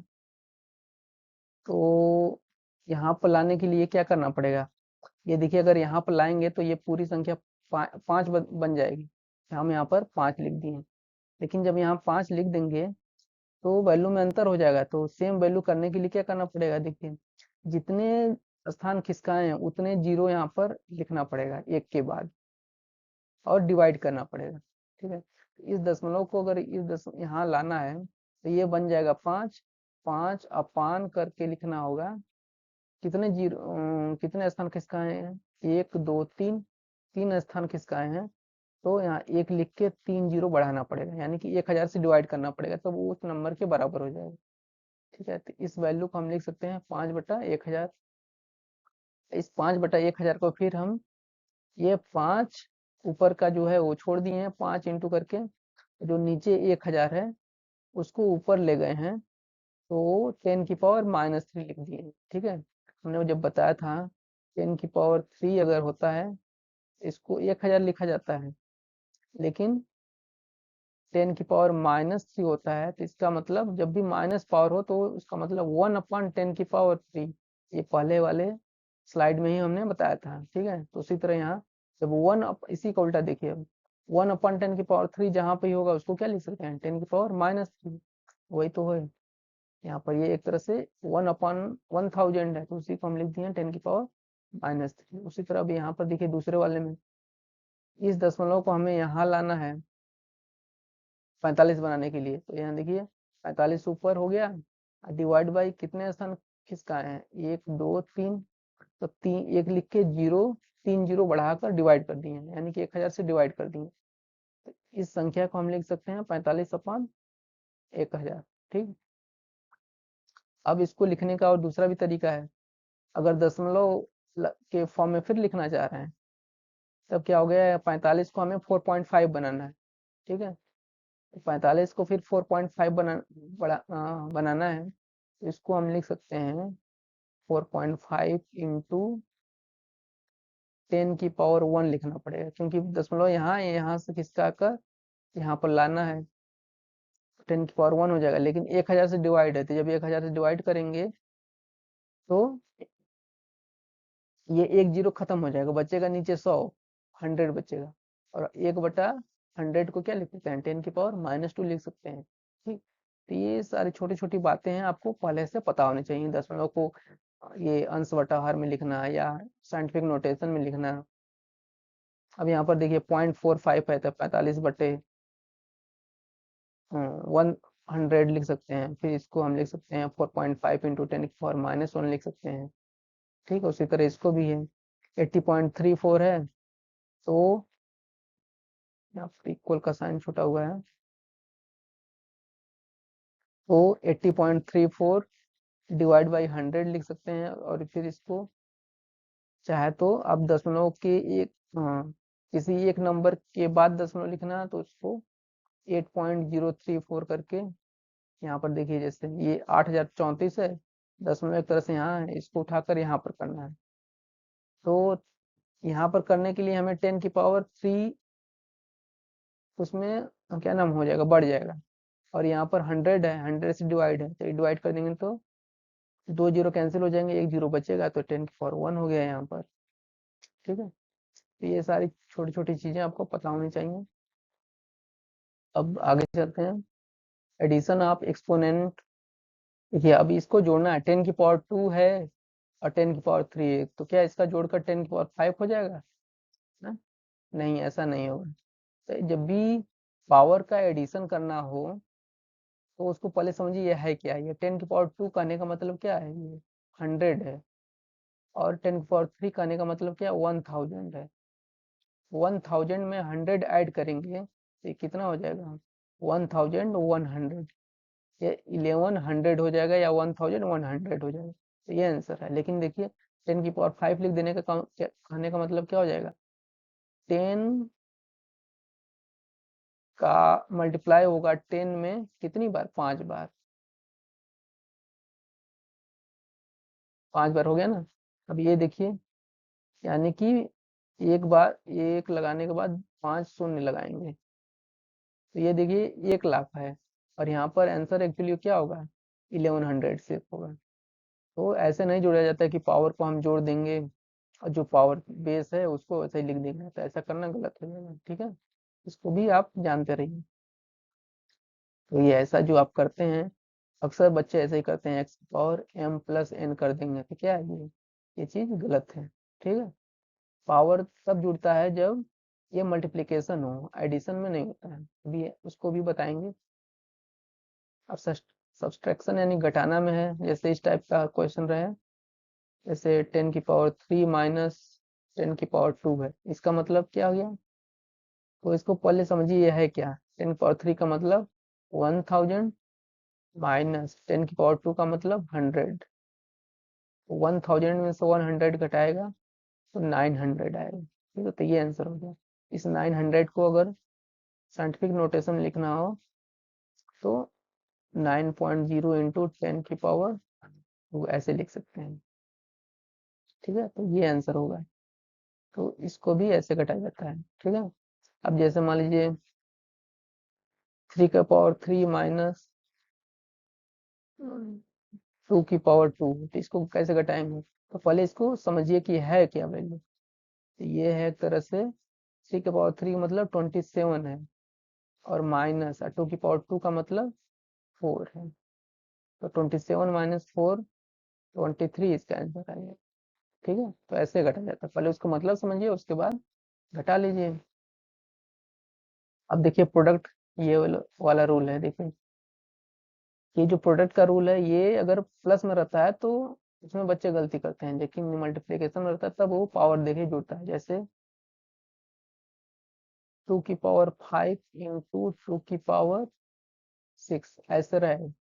तो यहाँ पर लाने के लिए क्या करना पड़ेगा, ये देखिए अगर यहाँ पर लाएंगे तो ये पूरी संख्या 5 बन जाएगी। हम यहाँ पर 5 लिख दिए, लेकिन जब यहाँ 5 लिख देंगे तो वैल्यू में अंतर हो जाएगा। तो सेम वैल्यू करने के लिए क्या करना पड़ेगा, देखिए जितने स्थान खिसकाए हैं उतने जीरो यहाँ पर लिखना पड़ेगा एक के बाद, और डिवाइड करना पड़ेगा। ठीक है, इस दशमलव को अगर यहाँ लाना है तो ये बन जाएगा 5, 5 अपान करके लिखना होगा, कितने जीरो, कितने स्थान खिसकाए हैं, 1 2 3, 3 स्थान खिसकाए हैं, तो यहाँ 1 लिख के 3 जीरो बढ़ाना पड़ेगा, यानी कि 1000 से डिवाइड करना पड़ेगा, तब वो उस नंबर के बराबर हो जाएगा। ठीक है, तो इस वैल्यू को हम लिख सकते हैं 5/1000। इस 5/1000 को फिर हम, ये 5 ऊपर का जो है वो छोड़ दिए हैं, 5 इंटू करके, जो नीचे 1000 है उसको ऊपर ले गए हैं, तो 10 की पावर -3 लिख दिए। ठीक है, हमने वो जब बताया था 10 की पावर 3 अगर होता है इसको 1000 लिखा जाता है, लेकिन 10 की पावर -3 होता है, तो इसका मतलब जब भी माइनस पावर हो तो उसका मतलब 1/10 की पावर 3। ये पहले वाले स्लाइड में ही हमने बताया था। ठीक है, तो उसी तरह यहाँ जब इसी का उल्टा देखिए, अब 1/10 की पावर 3 जहाँ पे ही होगा उसको क्या लिख सकते हैं, 10 की पावर-3, वही तो है। यहाँ पर ये एक तरह से 1/1000 है, तो उसी को हम लिख दिए 10 की पावर-3। उसी तरह अब यहाँ पर देखिए दूसरे वाले में, इस दशमलव को हमें यहाँ लाना है 45 बनाने के लिए, तो यहाँ देखिए 45 ऊपर हो गया, डिवाइड बाई कितने स्थान खिसकाए हैं, 1 2 3, तो 1 लिख के जीरो, 3 जीरो बढ़ाकर डिवाइड कर दिए, यानी कि 1000 से डिवाइड कर दिए। तो इस संख्या को हम लिख सकते हैं 45/1000। ठीक, अब इसको लिखने का और दूसरा भी तरीका है, अगर दशमलव के फॉर्म में फिर लिखना चाह रहे हैं, तब क्या हो गया, 45 को हमें 4.5 बनाना है। ठीक है, 45 को फिर 4.5 बनाना है, तो इसको हम लिख सकते हैं 4.5 इंटू 10 की पावर 1 लिखना पड़ेगा, क्योंकि दशमलव यहाँ से खिसका कर यहाँ पर लाना है, 10 की पावर 1 हो जाएगा, लेकिन 1000 से डिवाइड है, तो जब 1000 से डिवाइड करेंगे तो ये 1 जीरो खत्म हो जाएगा, बचेगा नीचे 100, 100 बचेगा, और 1/100 को क्या लिख सकते हैं, 10 की पावर -2 लिख सकते हैं। ठीक, तो ये सारी छोटी छोटी बातें हैं, आपको पहले से पता होनी चाहिए। दशमलव को ये अंश बटा हर में लिखना या साइंटिफिक नोटेशन में लिखना। अब यहाँ पर देखिए 0.45 है तो 45 बटे 100 लिख सकते हैं। फिर इसको हम लिख सकते हैं 4.5 इंटू 10⁻⁻1 लिख सकते हैं। ठीक है, उसी तरह इसको भी है 80.34 है, तो यहाँ पर इक्वल का साइन छूटा हुआ है, तो 80.34 डिवाइड बाई 100 लिख सकते हैं। और फिर इसको चाहे तो आप दशमलव के एक किसी एक नंबर के बाद दशमलव लिखना है तो उसको 8.034 करके यहाँ पर देखिए, जैसे ये 8034 है, दशमलव एक तरह से यहाँ है, इसको उठाकर यहाँ पर करना है। तो यहाँ पर करने के लिए हमें 10⁻³ उसमें क्या नाम हो जाएगा, बढ़ जाएगा। और यहाँ पर 100 है, 100 से डिवाइड है, तो डिवाइड कर देंगे तो 2 जीरो कैंसिल हो जाएंगे, 1 जीरो बचेगा, तो 10⁻1 हो गया यहाँ पर। ठीक है, तो ये सारी छोटी छोटी चीजें आपको पता होनी चाहिए। अब आगे चलते हैं, एडिशन ऑफ एक्सपोनेंट। देखिए अब इसको जोड़ना है, 10⁻² है और 10⁻³ है, तो क्या इसका जोड़कर 10�5 हो जाएगा ना? नहीं, ऐसा नहीं होगा। तो जब भी पावर का एडिशन करना हो तो उसको पहले समझिए यह है क्या। ये 10⁻² कहने का मतलब क्या है, ये 100 है। और 10⁻³ कहने का मतलब क्या, 1000 है। 1000 में 100 ऐड करेंगे तो ये कितना हो जाएगा, 1100। ये 1100 हो जाएगा या 1100 हो जाएगा, तो ये आंसर है। लेकिन देखिए 10⁻5 लिख देने का कहने का मतलब क्या हो जाएगा, 10 का मल्टीप्लाई होगा 10 में कितनी बार, 5 बार। 5 बार हो गया ना। अब ये देखिए, यानी कि एक बार एक लगाने के बाद 5 शून्य लगाएंगे, तो ये देखिए 1 लाख है। और यहाँ पर आंसर एक्चुअली क्या होगा, 1100 से होगा। तो ऐसे नहीं जोड़ा जाता है कि पावर को हम जोड़ देंगे और जो पावर बेस है उसको वैसे ही लिख देंगे, तो ऐसा करना गलत हो जाएगा। ठीक है, इसको भी आप जानते रहिए। तो ये ऐसा जो आप करते हैं, अक्सर बच्चे ऐसे ही करते हैं, x⁻m+n कर देंगे, तो क्या है ये चीज गलत है। ठीक है, पावर तब जुड़ता है जब ये मल्टीप्लिकेशन हो, एडिशन में नहीं होता है। अभी उसको भी बताएंगे। अब सब्सट्रैक्शन यानी घटाना में है, जैसे इस टाइप का क्वेश्चन रहे, जैसे 10⁻³ माइनस 10⁻² है, इसका मतलब क्या हो गया, तो इसको पहले समझिए यह है क्या। 10⁻³ का मतलब 1000 माइनस 10⁻² का मतलब 100। 1000 में से 100 घटाएगा तो 900 आएगा। ठीक है, तो ये आंसर हो गया। इस 900 को अगर साइंटिफिक नोटेशन लिखना हो तो 9.0 इंटू 10⁻, वो ऐसे लिख सकते हैं। ठीक है, तो ये आंसर होगा। तो इसको भी ऐसे घटाया जाता है। ठीक है, अब जैसे मान लीजिए 3⁻³ माइनस 2⁻², तो इसको कैसे घटाएंगे, तो पहले इसको समझिए कि है क्या वैल्यू। तो ये है एक तरह से 3⁻³ मतलब 27 है, और माइनस 2⁻² का मतलब 4 है। तो 27 माइनस 4 23 इसका आंसर आएगा। ठीक है, तो ऐसे घटा जाता है, पहले उसको मतलब समझिए उसके बाद घटा लीजिए। अब देखिए प्रोडक्ट, ये वाला रूल है। देखिए ये जो प्रोडक्ट का रूल है, ये अगर प्लस में रहता है तो इसमें बच्चे गलती करते हैं, लेकिन मल्टीप्लिकेशन में रहता है तब वो पावर देके जुड़ता है। जैसे 2�5 इंटू 2�6 ऐसे रहे।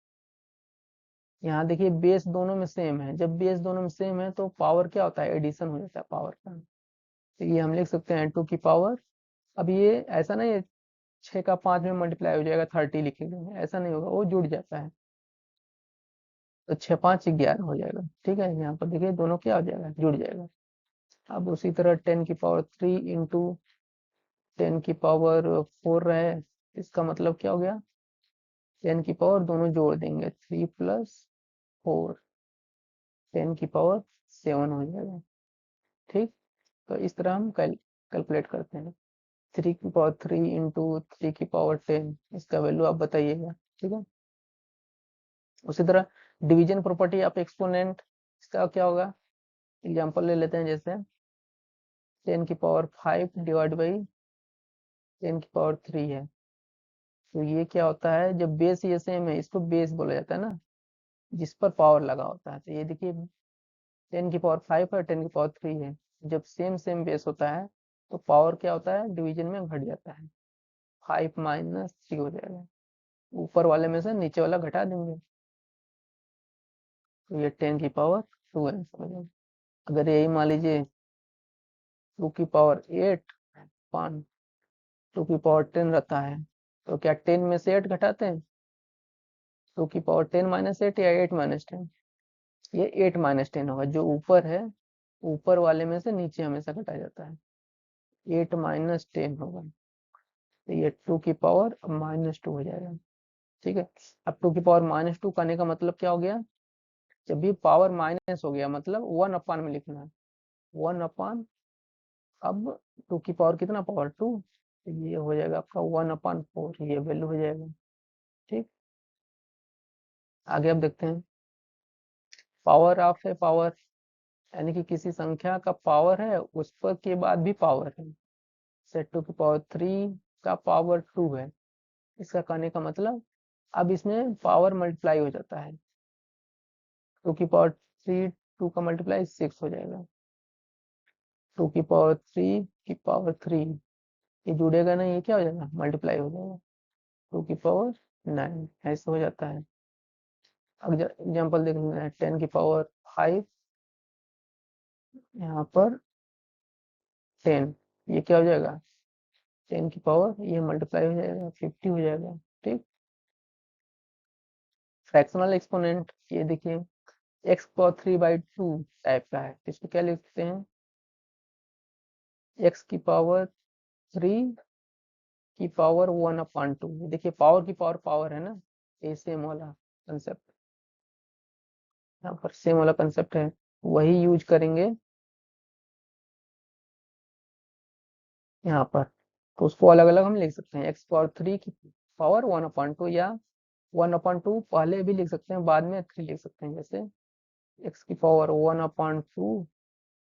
यहाँ देखिए बेस दोनों में सेम है, जब बेस दोनों में सेम है तो पावर क्या होता है, एडिशन हो जाता है पावर का। तो ये हम लिख सकते हैं 2 की पावर। अब ये ऐसा नहीं है 6 का 5 में मल्टीप्लाई हो जाएगा 30 लिखेंगे, ऐसा नहीं होगा, वो जुड़ जाता है। तो 6×5 = 11 हो जाएगा। ठीक है, यहाँ पर देखिए दोनों क्या हो जाएगा, जुड़ जाएगा। अब उसी तरह 10⁻³ इंटू 10⁻4 रहे, इसका मतलब क्या हो गया, 10 की पावर दोनों जोड़ देंगे, 3+4, 10⁻7 हो जाएगा। ठीक, तो इस तरह हम कैलकुलेट करते हैं। 3⁻³ इंटू 3⁻10, इसका वैल्यू आप बताइएगा। ठीक है, उसी तरह डिवीजन प्रॉपर्टी ऑफ एक्सपोनेंट, इसका क्या होगा, एग्जांपल ले लेते हैं, जैसे 10⁵ डिवाइड बाई 10⁻³ है। तो ये क्या होता है, जब बेस ये सेम है, इसको बेस बोला जाता है ना, जिस पर पावर लगा होता है। तो ये देखिए 10⁵ और 10⁻³ है, जब सेम सेम बेस होता है तो पावर क्या होता है, डिवीजन में घट जाता है, 5 - 3 हो जाएगा, ऊपर वाले में से नीचे वाला घटा देंगे, तो ये 10⁻² आंसर हो जाएगा। अगर यही मान लीजिए 2⁸8 पान 2⁸10 रहता है, तो क्या 10 में से 8 घटाते हैं, 2⁸10 - 8 या 8 - 10, ये 8 - 10 होगा, जो ऊपर है ऊपर वाले में से नीचे हमेशा घटाया जाता है, 8 - 10 होगा, तो ये 2⁻−2 हो जाएगा। ठीक है, अब 2⁻−2 करने का मतलब क्या हो गया, जब भी पावर माइनस हो गया मतलब 1 में लिखना है, 1 अब 2 की पावर कितना, पावर 2, तो ये हो जाएगा आपका 1/4, ये वैल्यू हो जाएगा। ठीक, आगे अब देखते हैं, पावर ऑफ है, पावर यानी कि किसी संख्या का पावर है उस पर के बाद भी पावर है, से 2⁻3 का पावर 2 है, इसका कहने का मतलब अब इसमें पावर मल्टीप्लाई हो जाता है, 2⁻3 2 का मल्टीप्लाई 6 हो जाएगा, 2⁻3 ये जुड़ेगा नहीं, ये क्या हो जाएगा, मल्टीप्लाई हो जाएगा, 2⁹9 ऐसे हो जाता है। अब एग्जाम्पल देख लेते हैं, 10⁵5 यहाँ पर 10, ये क्या हो जाएगा, 10 की पावर ये मल्टीप्लाई हो जाएगा, 50 हो जाएगा। ठीक, फ्रैक्शनल एक्सपोनेंट, ये देखिए x⁴3/2 टाइप का है, इसको क्या लिखते हैं, x⁴3 की पावर 1/2, देखिए पावर की पावर पावर है ना, ये सेम वाला कंसेप्ट, यहाँ पर सेम वाला कंसेप्ट है, वही यूज करेंगे यहाँ पर, तो उसको अलग अलग हम लिख सकते हैं, x⁴3 की पावर 1/2, या 1/2 पहले भी लिख सकते हैं, बाद में 3 लिख सकते हैं, जैसे x की पावर 1/2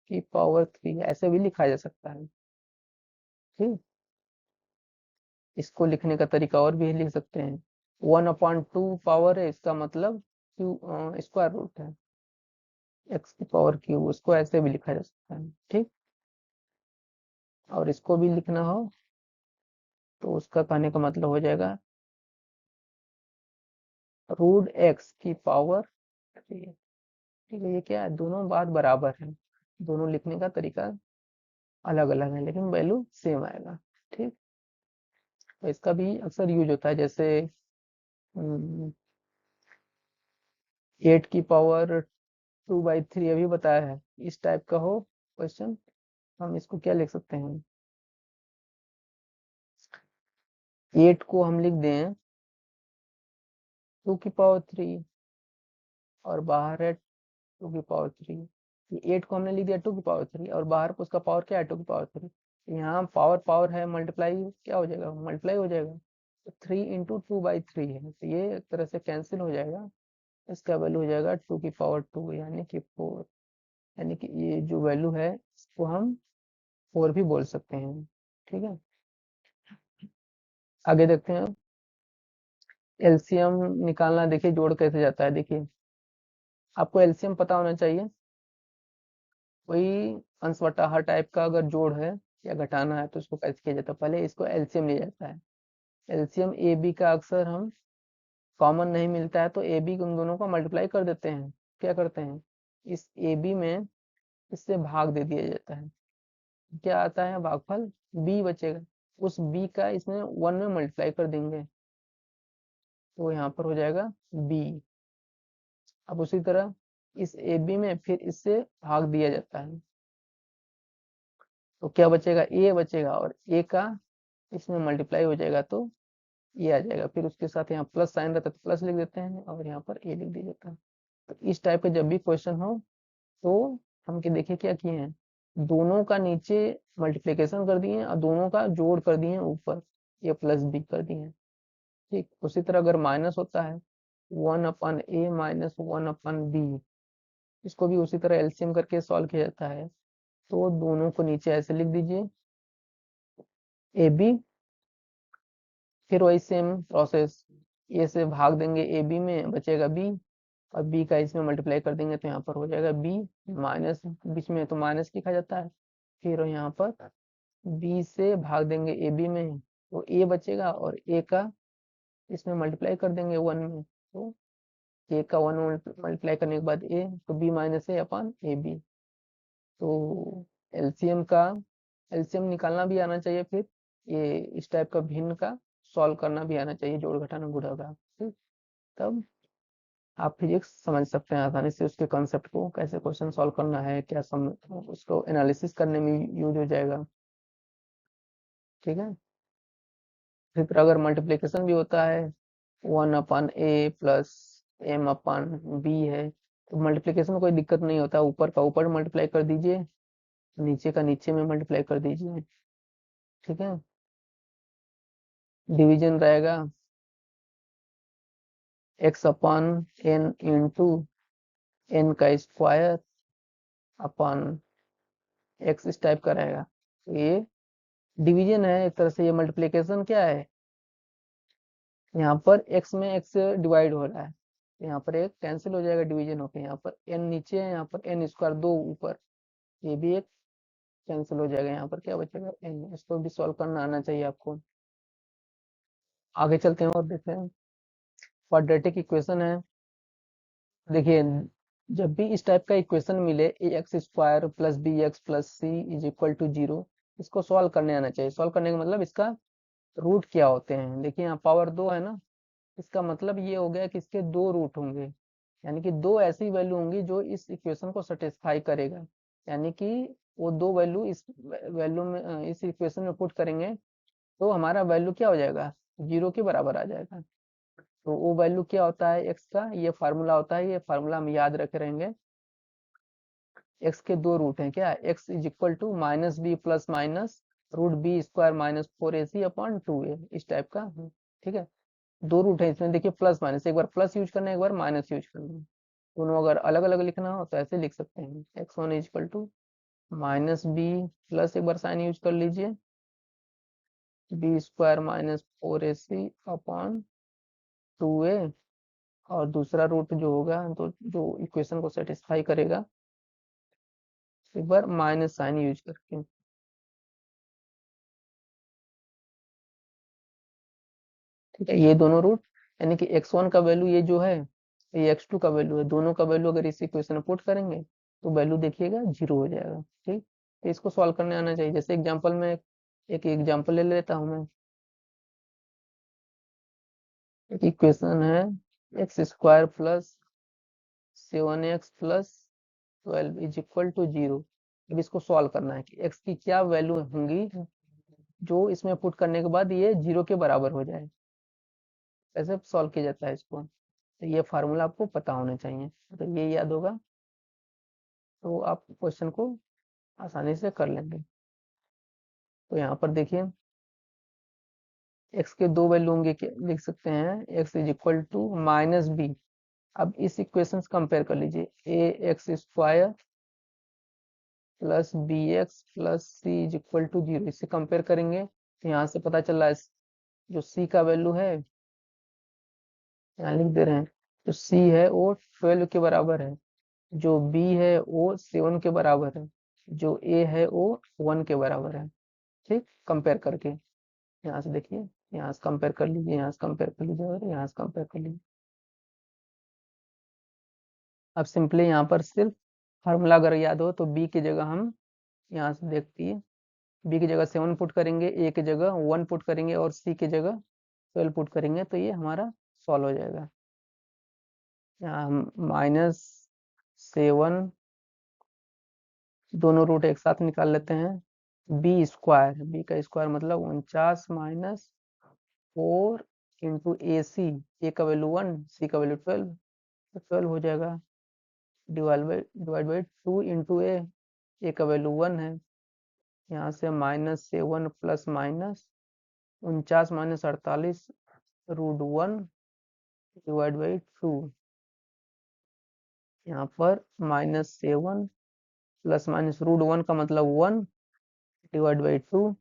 की पावर 3, ऐसे भी लिखा जा सकता है। ठीक, इसको लिखने का तरीका और भी लिख सकते हैं, 1/2 पावर है, इसका मतलब क्यू स्क्वायर रूट है, x की पावर क्यू, उसको ऐसे भी लिखा जा सकता है। ठीक, और इसको भी लिखना हो तो उसका कहने का मतलब हो जाएगा √x की पावर 3। ठीक है, ये क्या है, दोनों बात बराबर है, दोनों लिखने का तरीका अलग अलग है, लेकिन वैल्यू सेम आएगा। ठीक, तो इसका भी अक्सर यूज होता है, जैसे 8 की पावर 2/3 अभी बताया है, इस टाइप का हो क्वेश्चन, हम इसको क्या लिख सकते हैं, 8 को हम लिख दें 2⁵3 और बाहर है 2⁵3, ये 8 को हमने लिख दिया 2⁵3 और बाहर को उसका पावर क्या है, 2⁵3, यहाँ पावर पावर है, मल्टीप्लाई क्या हो जाएगा, मल्टीप्लाई हो जाएगा, तो 3 × 2/3 है, तो ये एक तरह से कैंसिल हो जाएगा, इसका वैल्यू हो जाएगा 2⁵2 यानी कि 4, यानी कि ये जो वैल्यू है इसको हम 4 भी बोल सकते हैं। ठीक है, आगे देखते हैं, एलसीएम निकालना, देखिए जोड़ कैसे जाता है, देखिए आपको एलसीएम पता होना चाहिए, कोई अंश बटा हर टाइप का अगर जोड़ है या घटाना है तो उसको कैसे किया जाता है, पहले इसको एलसीएम लिया जाता है, एलसीएम ए बी का अक्सर हम कॉमन नहीं मिलता है तो ए बी उन दोनों को मल्टीप्लाई कर देते हैं, क्या करते हैं, इस ए बी में इससे भाग दे दिया जाता है, क्या आता है भागफल, बी बचेगा, उस बी का इसमें 1 में मल्टीप्लाई कर देंगे, तो यहाँ पर हो जाएगा बी। अब उसी तरह इस ए बी में फिर इससे भाग दिया जाता है, तो क्या बचेगा, ए बचेगा, और ए का इसमें मल्टीप्लाई हो जाएगा तो ये आ जाएगा, फिर उसके साथ यहाँ प्लस साइन रहता है तो प्लस लिख देते हैं और यहाँ पर ए लिख दिया जाता है। तो इस टाइप का जब भी क्वेश्चन हो तो हम के देखिए क्या किए हैं, दोनों का नीचे मल्टीप्लीकेशन कर दिए और दोनों का जोड़ कर दिए ऊपर, ये प्लस बी कर दिए। ठीक, उसी तरह अगर माइनस होता है 1/a माइनस 1/b, इसको भी उसी तरह एलसीएम करके सॉल्व किया जाता है। तो दोनों को नीचे ऐसे लिख दीजिए ए बी, फिर वही सेम प्रोसेस, ए से भाग देंगे ए बी में, बचेगा बी, और बी का इसमें मल्टीप्लाई कर देंगे तो यहाँ पर हो जाएगा बी माइनस, बीच में तो माइनस लिखा जाता है, फिर यहाँ पर बी से भाग देंगे ए बी में तो ए बचेगा, और ए का इसमें मल्टीप्लाई कर देंगे 1 में, तो ए का 1 मल्टीप्लाई करने के बाद ए, तो B minus A upon A B. तो एलसीएम का एलसीएम निकालना भी आना चाहिए, फिर ये इस टाइप का भिन्न का सॉल्व करना भी आना चाहिए, जोड़ घटाना गुणा का, ठीक। तब आप फिजिक्स समझ सकते हैं आसानी से, उसके कॉन्सेप्ट को कैसे क्वेश्चन सॉल्व करना है, क्या उसको एनालिसिस करने में यूज हो जाएगा, ठीक है। फिर अगर मल्टीप्लिकेशन भी होता है 1/a प्लस m/b है, तो मल्टीप्लिकेशन में कोई दिक्कत नहीं होता, ऊपर का ऊपर मल्टीप्लाई कर दीजिए, नीचे का नीचे में मल्टीप्लाई कर दीजिए, ठीक है। डिवीजन रहेगा x/n इंटू n का स्क्वायर अपन x, इस टाइप का रहेगा। तो ये डिवीजन है एक तरह से, ये मल्टीप्लिकेशन क्या है, यहाँ पर x में x डिवाइड हो रहा है, यहाँ पर एक कैंसिल हो जाएगा डिवीजन होकर, यहाँ पर n नीचे है, यहाँ पर n स्क्वायर 2 ऊपर, ये भी एक कैंसिल हो जाएगा, यहाँ पर क्या बचेगा n। इसको भी सॉल्व करना आना चाहिए आपको। आगे चलते हैं और देखते हैं क्वाड्रेटिक इक्वेशन है। देखिए, जब भी इस टाइप का इक्वेशन मिले ax² plus bx plus c is equal to 0, इसको सॉल्व करने आना चाहिए। सॉल्व करने का मतलब इसका रूट क्या होते हैं। देखिए यहाँ पावर 2 है ना, इसका मतलब ये हो गया कि इसके 2 रूट होंगे, यानी कि 2 ऐसी वैल्यू होंगी जो इस इक्वेशन को सेटिस्फाई करेगा, यानी कि वो 2 वैल्यू इस वैल्यू में, इस इक्वेशन में पुट करेंगे तो हमारा वैल्यू क्या हो जाएगा, 0 के बराबर आ जाएगा। तो वो वैल्यू क्या होता है एक्स का, ये फार्मूला होता है, ये फार्मूला हम याद रखे रहेंगे। एक्स के 2 रूट हैं क्या, x is equal to minus B plus minus root B square minus 4ac upon 2a, इस टाइप का, ठीक है। 2 रूट है इसमें, देखिए प्लस माइनस, एक बार प्लस यूज करना है, एक बार माइनस यूज करना है, दोनों अगर अलग अलग लिखना हो तो ऐसे लिख सकते हैं, x1 is equal to minus B plus, एक बार साइन यूज कर लीजिए, B square minus 4ac upon 2a, और दूसरा रूट जो होगा तो जो इक्वेशन को सेटिस्फाई करेगा, एक बार माइनस साइन यूज करके, ठीक है। ये दोनों रूट, यानी कि x1 का वैल्यू ये जो है, ये x2 का वैल्यू है, दोनों का वैल्यू अगर इस इक्वेशन में पुट करेंगे तो वैल्यू देखिएगा 0 हो जाएगा, ठीक। तो इसको सॉल्व करने आना चाहिए। जैसे एग्जांपल में एक एग्जांपल ले लेता हूं मैं, एक इक्वेशन है x² plus 7x plus 12 is equal to 0। अब इसको सॉल्व करना है कि x की क्या वैल्यू होंगी जो इसमें पुट करने के बाद ये 0 के बराबर हो जाए, कैसे सॉल्व किया जाता है इसको। तो ये फार्मूला आपको पता होना चाहिए, तो ये याद होगा तो आप क्वेश्चन को आसानी से कर लेंगे। तो यहाँ पर देखिए x के 2 वैल्यू होंगे, क्या लिख सकते हैं, x is equal to minus B. अब इस इक्वेशन से कंपेयर कर लीजिए, ax² plus B x plus C is equal to 0, इससे कंपेयर करेंगे तो यहाँ से पता चल रहा है जो c का वैल्यू है, यहाँ लिख दे रहे हैं, जो c है वो 12 के बराबर है, जो b है वो 7 के बराबर है, जो a है वो 1 के बराबर है, ठीक। कंपेयर करके यहाँ से देखिए, यहाँ से कंपेयर कर लीजिए, यहाँ से कंपेयर कर लीजिए, और यहाँ से कंपेयर कर लीजिए। अब सिंपली यहाँ पर सिर्फ फार्मूला अगर याद हो तो b की जगह हम यहाँ से देखती है, b की जगह 7 पुट करेंगे, a की जगह 1 पुट करेंगे, और c की जगह 12 पुट करेंगे, तो ये हमारा सॉल्व हो जाएगा। यहाँ हम -7, दोनों रूट एक साथ निकाल लेते हैं, बी का स्क्वायर मतलब 49 माइनस 4 इंटू ए सी, ए का वैल्यू 1, सी का वैल्यू 12, तो 12 हो जाएगा, डिवाइड बाई 2 इंटू ए का वैल्यू 1 है, यहाँ से -7 plus minus 49 minus 48 root 1 divide by 2, यहाँ पर -7 प्लस माइनस √1 का मतलब 1 डिवाइड बाई 2,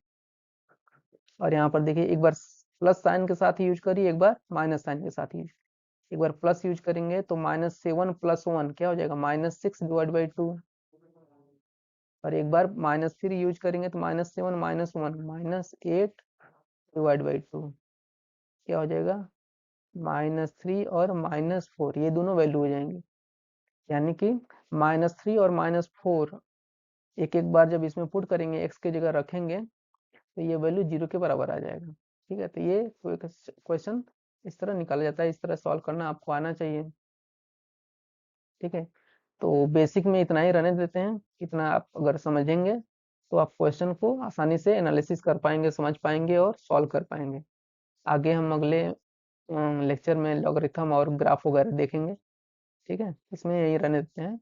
और यहाँ पर देखिए एक बार प्लस साइन के साथ यूज करिए, एक बार माइनस साइन के साथ यूज। एक बार प्लस यूज करेंगे तो -7 + 1 क्या हो जाएगा, -6 डिवाइड बाई 2, और एक बार -3 यूज करेंगे तो -7 - 1 -8 डिवाइड बाई 2 क्या हो जाएगा, -3 और -4, ये दोनों वैल्यू हो जाएंगे। यानी कि -3 और -4 एक एक बार जब इसमें पुट करेंगे, x की जगह रखेंगे, तो ये वैल्यू 0 के बराबर आ जाएगा। ठीक है, तो ये क्वेश्चन इस तरह निकाला जाता है, इस तरह सॉल्व करना आपको आना चाहिए। ठीक है, तो बेसिक में इतना ही रहने देते हैं। इतना आप अगर समझेंगे तो आप क्वेश्चन को आसानी से एनालिसिस कर पाएंगे, समझ पाएंगे और सॉल्व कर पाएंगे। आगे हम अगले लेक्चर में लॉगरिथम और ग्राफ वगैरह देखेंगे। ठीक है, इसमें यही रहने देते हैं।